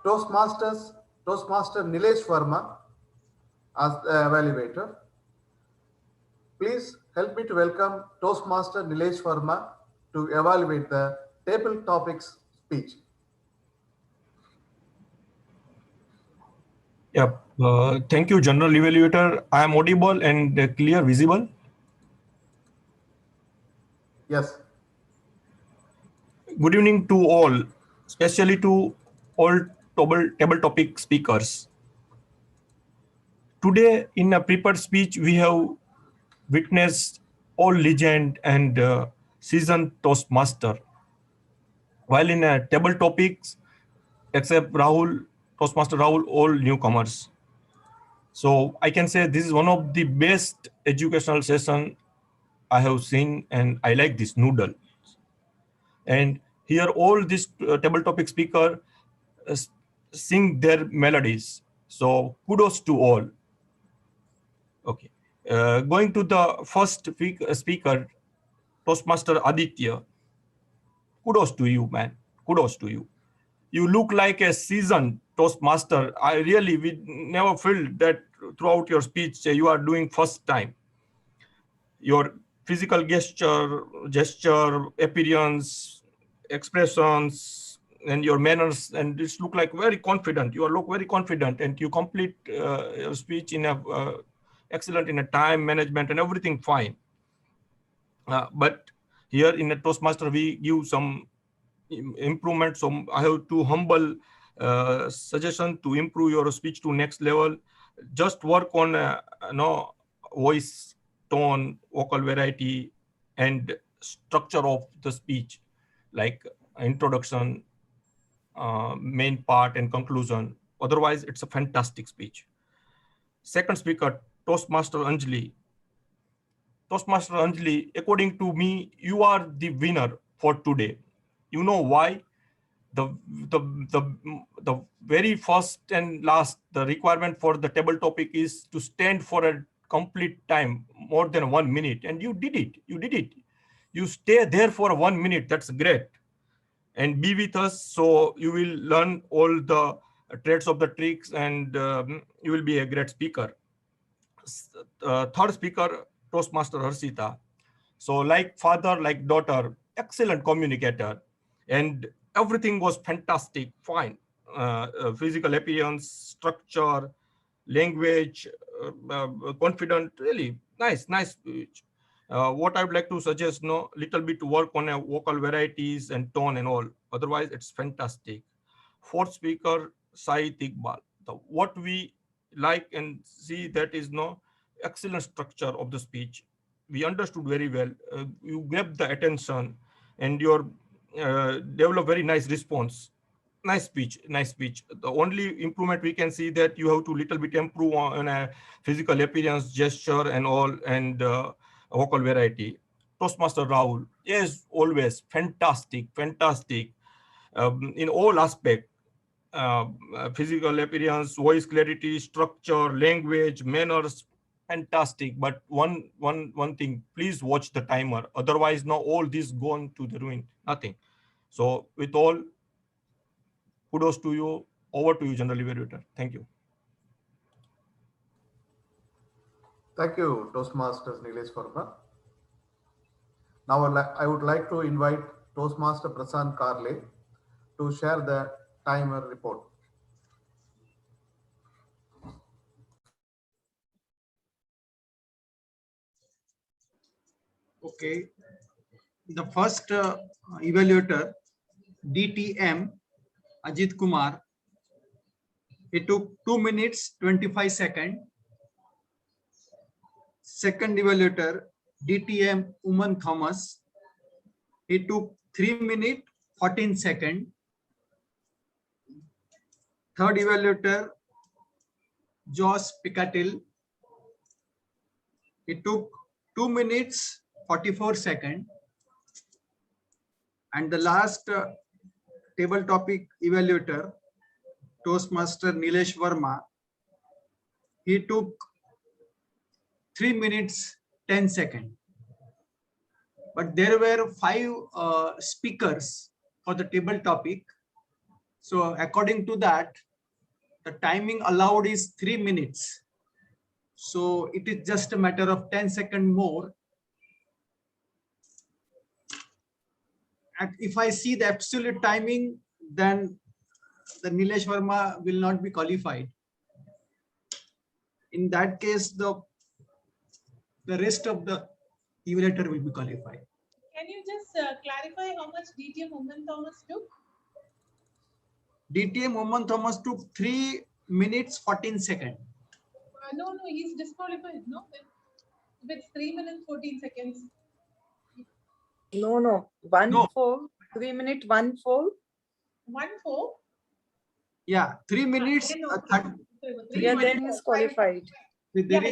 Toastmaster Nilesh Verma as the evaluator. Please help me to welcome Toastmaster Nilesh Verma to evaluate the table topics speech. Yeah, thank you, General Evaluator. I am audible and clear, visible? Yes. Good evening to all, especially to all table topic speakers. Today, in a prepared speech, we have witnessed all legend and seasoned Toastmaster. While in a table topics, except Rahul, Toastmaster Rahul, all newcomers. So I can say this is one of the best educational session I have seen, and I like this noodle. And here all this table topic speaker sing their melodies. So kudos to all. Okay. Going to the first speaker, Toastmaster Aditya. Kudos to you, man. Kudos to you. You look like a seasoned Toastmaster. We never feel that throughout your speech you are doing first time. Your physical gesture, appearance, expressions, and your manners, and this look like very confident. You look very confident, and you complete your speech in a excellent in a time management and everything fine. But here in a Toastmaster, we give some improvement. So I have two humble suggestion to improve your speech to next level. Just work on voice, tone, vocal variety, and structure of the speech, like introduction, main part, and conclusion. Otherwise, it's a fantastic speech. Second speaker, Toastmaster Anjali. Toastmaster Anjali, according to me, you are the winner for today. You know why? The very first and last, the requirement for the table topic is to stand for a complete time, more than 1 minute. And you did it. You did it. You stay there for 1 minute. That's great. And be with us. So you will learn all the traits of the tricks, and you will be a great speaker. Third speaker, Toastmaster Harshita. So like father, like daughter, excellent communicator. And everything was fantastic, fine. Physical appearance, structure, language, confident, really nice speech. What I would like to suggest, little bit work on vocal varieties and tone and all. Otherwise, it's fantastic. Fourth speaker, Said Iqbal. What we like and see, that is excellent structure of the speech. We understood very well. You grabbed the attention, and you develop very nice response. Nice speech. The only improvement we can see that you have to little bit improve on a physical appearance, gesture, and all, and vocal variety. Toastmaster Rahul, yes, always fantastic. In all aspects. Physical appearance, voice clarity, structure, language, manners, fantastic. But one thing, please watch the timer. Otherwise, all this gone to the ruin. Nothing. So with all, kudos to you. Over to you, General Evaluator. Thank you. Thank you, Toastmasters Nilesh Verma. Now I would like to invite Toastmaster Prashant Karle to share the timer report. Okay. The first evaluator, DTM Ajit Kumar, it took 2 minutes 25 seconds. Second evaluator, DTM Oommen Thomas. He took 3 minutes 14 seconds. Third evaluator, Josh Picatil. He took 2 minutes 44 seconds. And the last table topic evaluator, Toastmaster Nilesh Verma, he took 3 minutes 10 seconds. But there were 5 speakers for the table topic. So according to that, the timing allowed is 3 minutes. So it is just a matter of 10 seconds more. And if I see the absolute timing, then the Nilesh Verma will not be qualified. In that case, the rest of the evaluator will be qualified. Can you just clarify how much DTM Oommen Thomas took? DTM Oommen Thomas took 3 minutes 14 seconds. No, he's disqualified. No, if it's 3 minutes 14 seconds. No. 1-4. 3 minute 1-4. 1-4. Yeah, 3 minutes. Then he's qualified. I heard 3-4.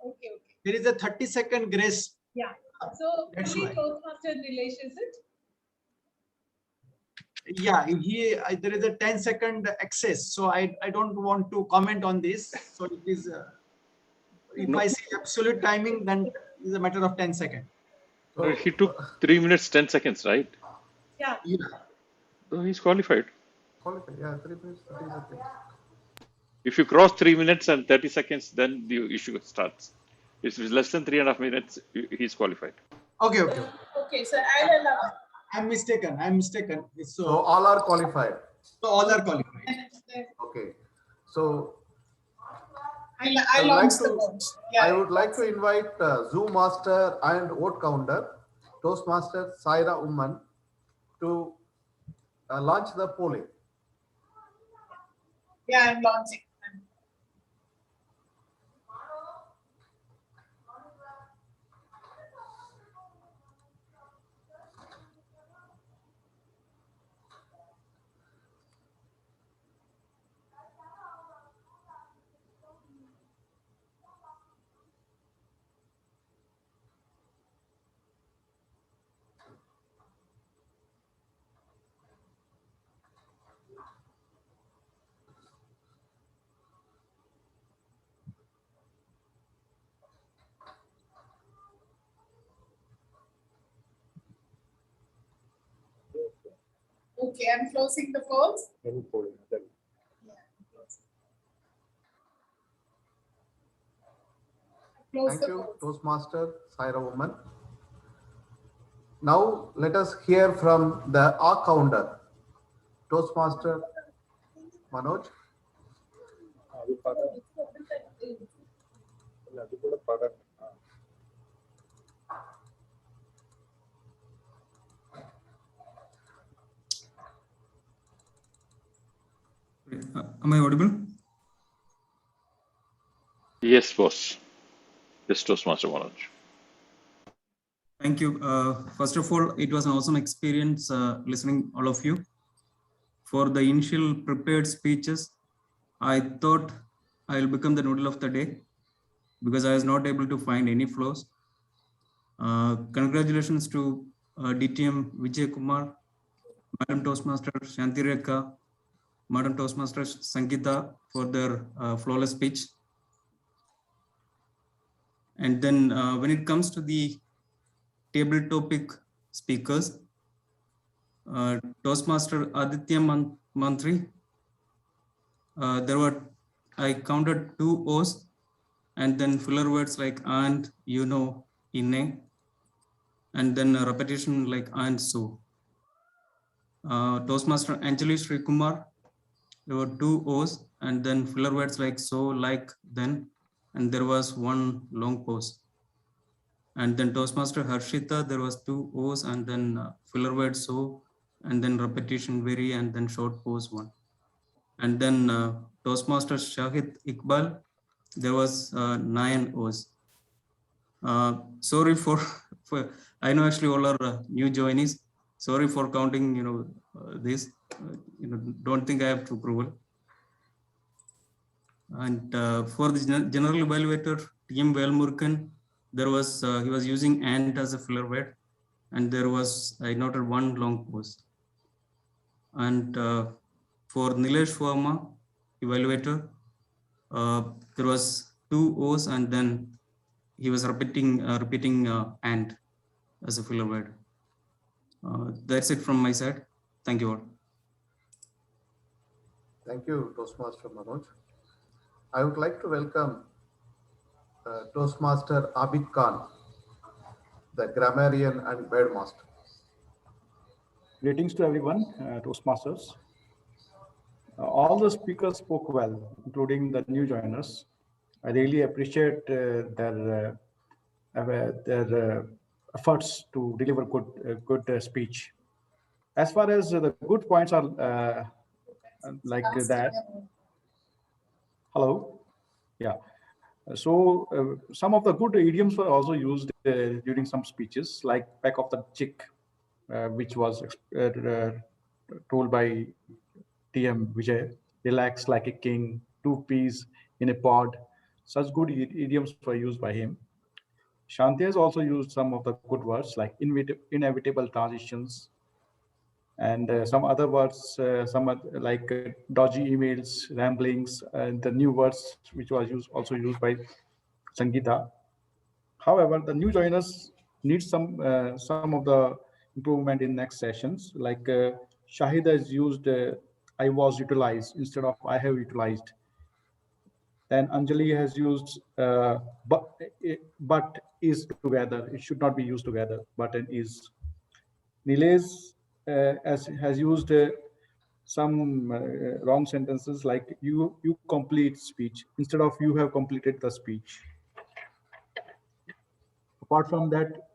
Okay. There is a 30-second grace. Yeah. So That's only why. Toastmaster Nilesh, is it? Yeah, there is a 10-second access. So I don't want to comment on this. So it is, if I say absolute timing, then it's a matter of 10 seconds. So he took 3 minutes 10 seconds, right? Yeah. So he's qualified. Yeah, 3 minutes 30 seconds. If you cross 3 minutes and 30 seconds, then the issue starts. If it's less than 3.5 minutes, he's qualified. Okay. Okay, so I'll allow. I'm mistaken. So all are qualified. Okay. So I launch the vote. Yeah. I would like to invite Zoom Master and vote counter, Toastmaster Saira Oommen, to launch the polling. Yeah, I'm launching. Okay, I'm closing the polls. Any polling? Thank you, Toastmaster Saira Oommen. Now let us hear from the R counter, Toastmaster Manoj. Am I audible? Yes, boss. Yes, Toastmaster Manoj. Thank you. First of all, it was an awesome experience listening all of you. For the initial prepared speeches, I thought I'll become the noodle of the day because I was not able to find any flaws. Congratulations to DTM Vijay Kumar, Madam Toastmaster Shanti Rekha, Madam Toastmaster Sangeeta for their flawless speech. And then when it comes to the table topic speakers, Toastmaster Aditya Mantri, I counted 2 O's and then filler words like and, you know, inne, and then a repetition like and so. Toastmaster Anjali Sri Kumar, there were 2 O's and then filler words like so, like, then, and there was 1 long pause. And then Toastmaster Harshita, there was 2 O's and then filler word so, and then repetition very, and then short pause 1. And then Toastmaster Shahid Iqbal, there was 9 O's. Sorry for I know actually all are new joinees. Sorry for counting, this. Don't think I have to approval. And for the general evaluator, TM Velmurugan, there was he was using "and" as a filler word, and there was I noted one long pause. And for Nilesh Verma, evaluator, there was 2 O's, and then he was repeating "and" as a filler word. That's it from my side. Thank you all. Thank you, Toastmaster Manoj. I would like to welcome Toastmaster Aabid Khan, the Grammarian and Birdmaster. Greetings to everyone, Toastmasters. All the speakers spoke well, including the new joiners. I really appreciate their efforts to deliver good speech. As far as the good points are like that. Hello? Yeah. So some of the good idioms were also used during some speeches, like "back of the chick," which was told by TM Vijay, "relax like a king," "two peas in a pod." Such good idioms were used by him. Shanti has also used some of the good words like inevitable transitions, and some other words, like dodgy emails, ramblings, and the new words which was also used by Sangeeta. However, the new joiners need some of the improvement in next sessions. Like Shahid has used "I was utilized" instead of "I have utilized." Then Anjali has used but is together. It should not be used together, but and is. Nilesh has used some wrong sentences like you complete speech instead of "you have completed the speech." Apart from that,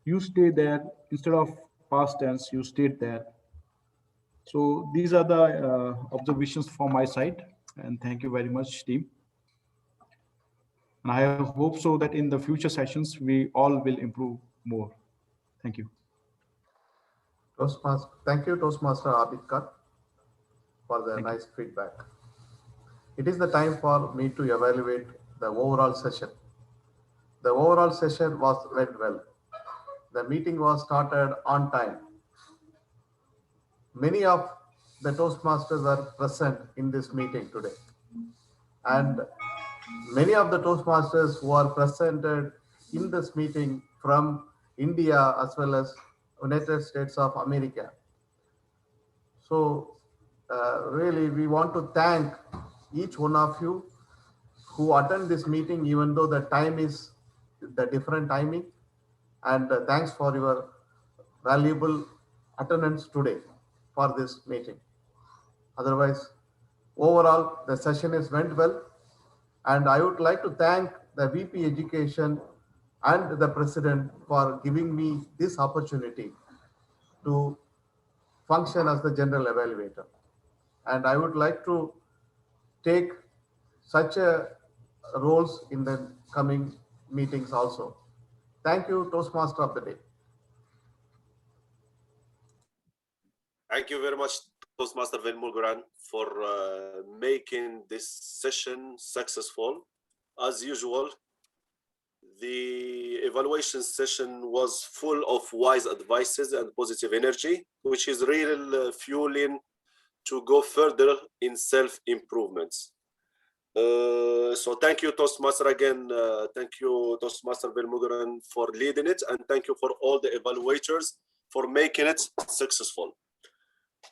"you stay there" instead of past tense, "you stayed there." So these are the observations from my side, and thank you very much, team. And I hope so that in the future sessions, we all will improve more. Thank you. Thank you, Toastmaster Aabid Khan, for the nice feedback. It is the time for me to evaluate the overall session. The overall session went well. The meeting was started on time. Many of the Toastmasters are present in this meeting today. And many of the Toastmasters who are presented in this meeting from India as well as United States of America. So really, we want to thank each one of you who attend this meeting, even though the time is the different timing. And thanks for your valuable attendance today for this meeting. Otherwise, overall, the session went well. And I would like to thank the VP Education and the President for giving me this opportunity to function as the General Evaluator. And I would like to take such roles in the coming meetings also. Thank you, Toastmaster of the Day. Thank you very much, Toastmaster Velmurugan, for making this session successful. As usual, the evaluation session was full of wise advices and positive energy, which is real fueling to go further in self-improvements. So thank you, Toastmaster, again. Thank you, Toastmaster Velmurugan, for leading it, and thank you for all the evaluators for making it successful.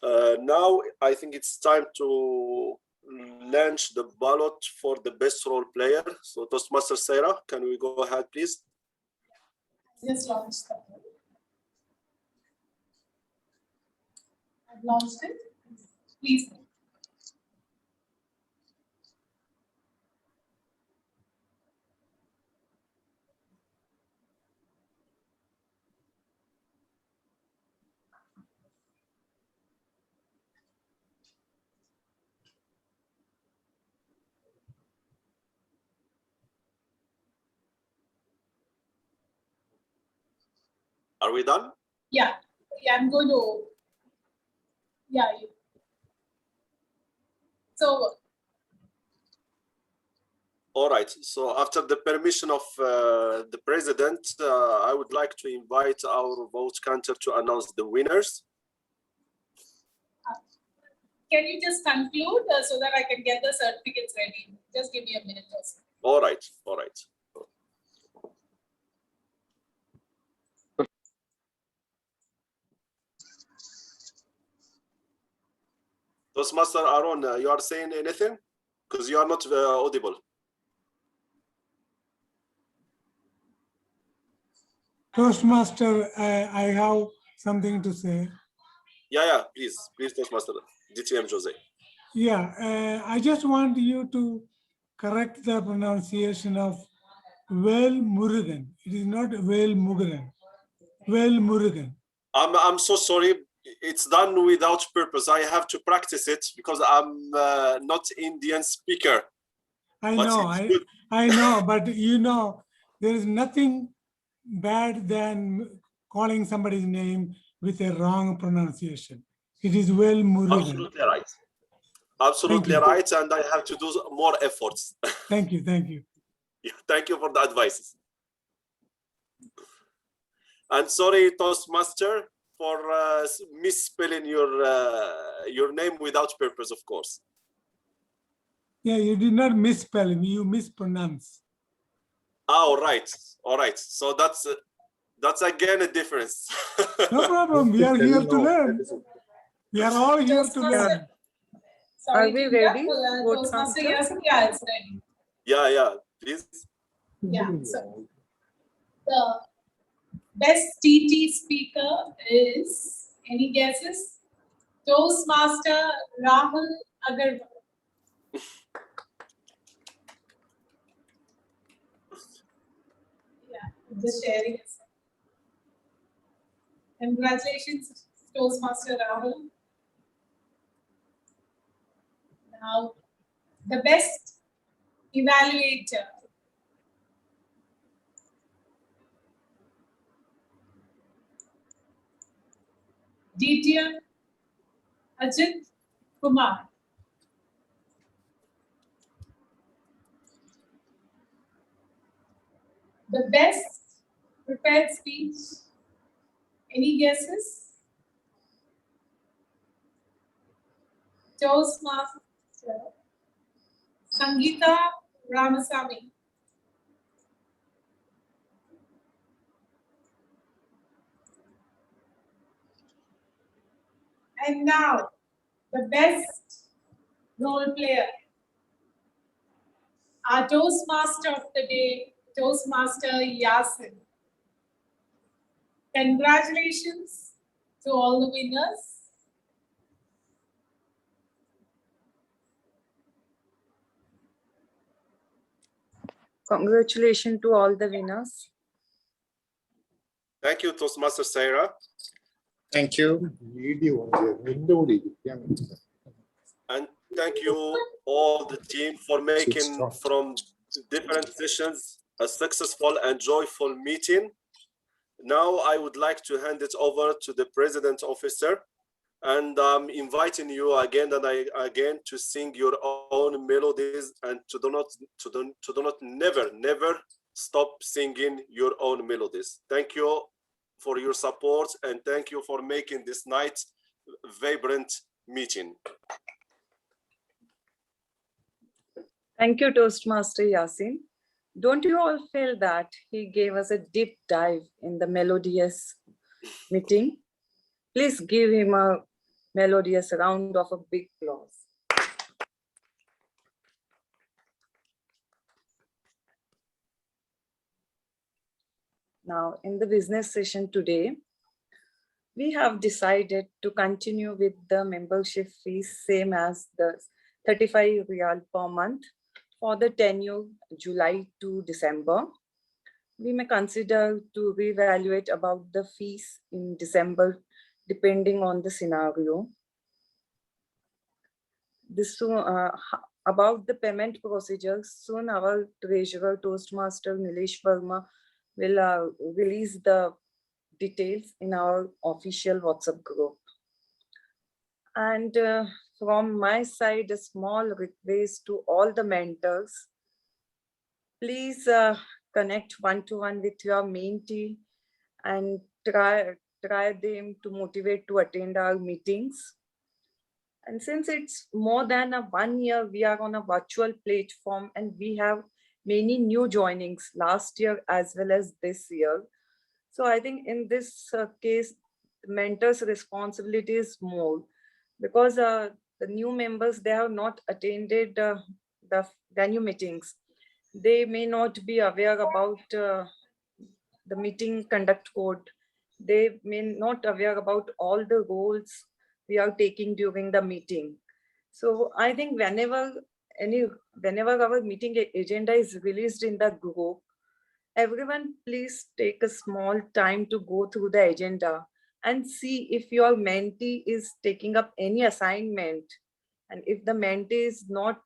Now, I think it's time to launch the ballot for the best role player. So Toastmaster Saira, can we go ahead, please? Yes, launch. I've launched it. Please. Are we done? Yeah, I'm going to, So, all right. So after the permission of the president, I would like to invite our vote counter to announce the winners. can you just conclude so that I can get the certificates ready? Just give me a minute or so. All right. All right. Toastmaster Arun, you are saying anything? Because you are not audible. Toastmaster, I have something to say. Yeah, please, Toastmaster, DTM Jose. Yeah, I just want you to correct the pronunciation of Velmurugan. It is not Velmurugan. Velmurugan. I'm so sorry. It's done without purpose. I have to practice it because I'm not Indian speaker. I know, I know, but you know, there is nothing bad than calling somebody's name with a wrong pronunciation. It is Velmurugan. Absolutely right. Absolutely right, and I have to do more efforts. Thank you, thank you. Yeah, thank you for the advices. And sorry, Toastmaster, for misspelling your name without purpose, of course. Yeah, you did not misspell him, you mispronounce. All right, all right. So that's again a difference. No problem, we are here to learn. We are all here to learn. Are we ready? Toastmaster, yes, yeah, it's ready. Yeah, please. Yeah, so the best TT speaker is, any guesses? Toastmaster Rahul Agarwal. Yeah, just sharing it. Congratulations, Toastmaster Rahul. Now, the best evaluator. DTM Aabid Kumar. The best prepared speech. Any guesses? Toastmaster Sangeeta Ramasamy. And now, the best role player. Our Toastmaster of the day, Toastmaster Yassine. Congratulations to all the winners. Congratulations to all the winners. Thank you, Toastmaster Saira. Thank you. And thank you all the team for making from different sessions a successful and joyful meeting. Now I would like to hand it over to the President Officer, and I'm inviting you again and again to sing your own melodies and to never stop singing your own melodies. Thank you for your support and thank you for making this night vibrant meeting. Thank you, Toastmaster Yassine. Don't you all feel that he gave us a deep dive in the melodious meeting? Please give him a melodious round of a big applause. Now, in the business session today, we have decided to continue with the membership fees same as the 35 Riyal per month for the tenure July to December. We may consider to reevaluate about the fees in December depending on the scenario. This about the payment procedures, soon our treasurer Toastmaster Nilesh Verma will release the details in our official WhatsApp group. And from my side, a small request to all the mentors. Please connect one-to-one with your mentee and try them to motivate to attend our meetings. And since it's more than 1 year, we are on a virtual platform and we have many new joinings last year as well as this year. So I think in this case, the mentor's responsibility is more because the new members, they have not attended the venue meetings. They may not be aware about the meeting conduct code. They may not aware about all the roles we are taking during the meeting. So I think whenever our meeting agenda is released in the group, everyone please take a small time to go through the agenda and see if your mentee is taking up any assignment. And if the mentee is not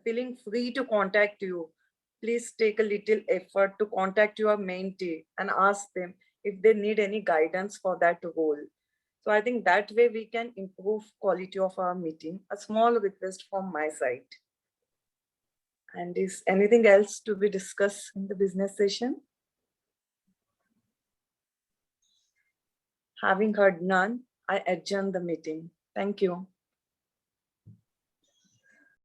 feeling free to contact you, please take a little effort to contact your mentee and ask them if they need any guidance for that role. So I think that way we can improve quality of our meeting. A small request from my side. And is anything else to be discussed in the business session? Having heard none, I adjourn the meeting. Thank you.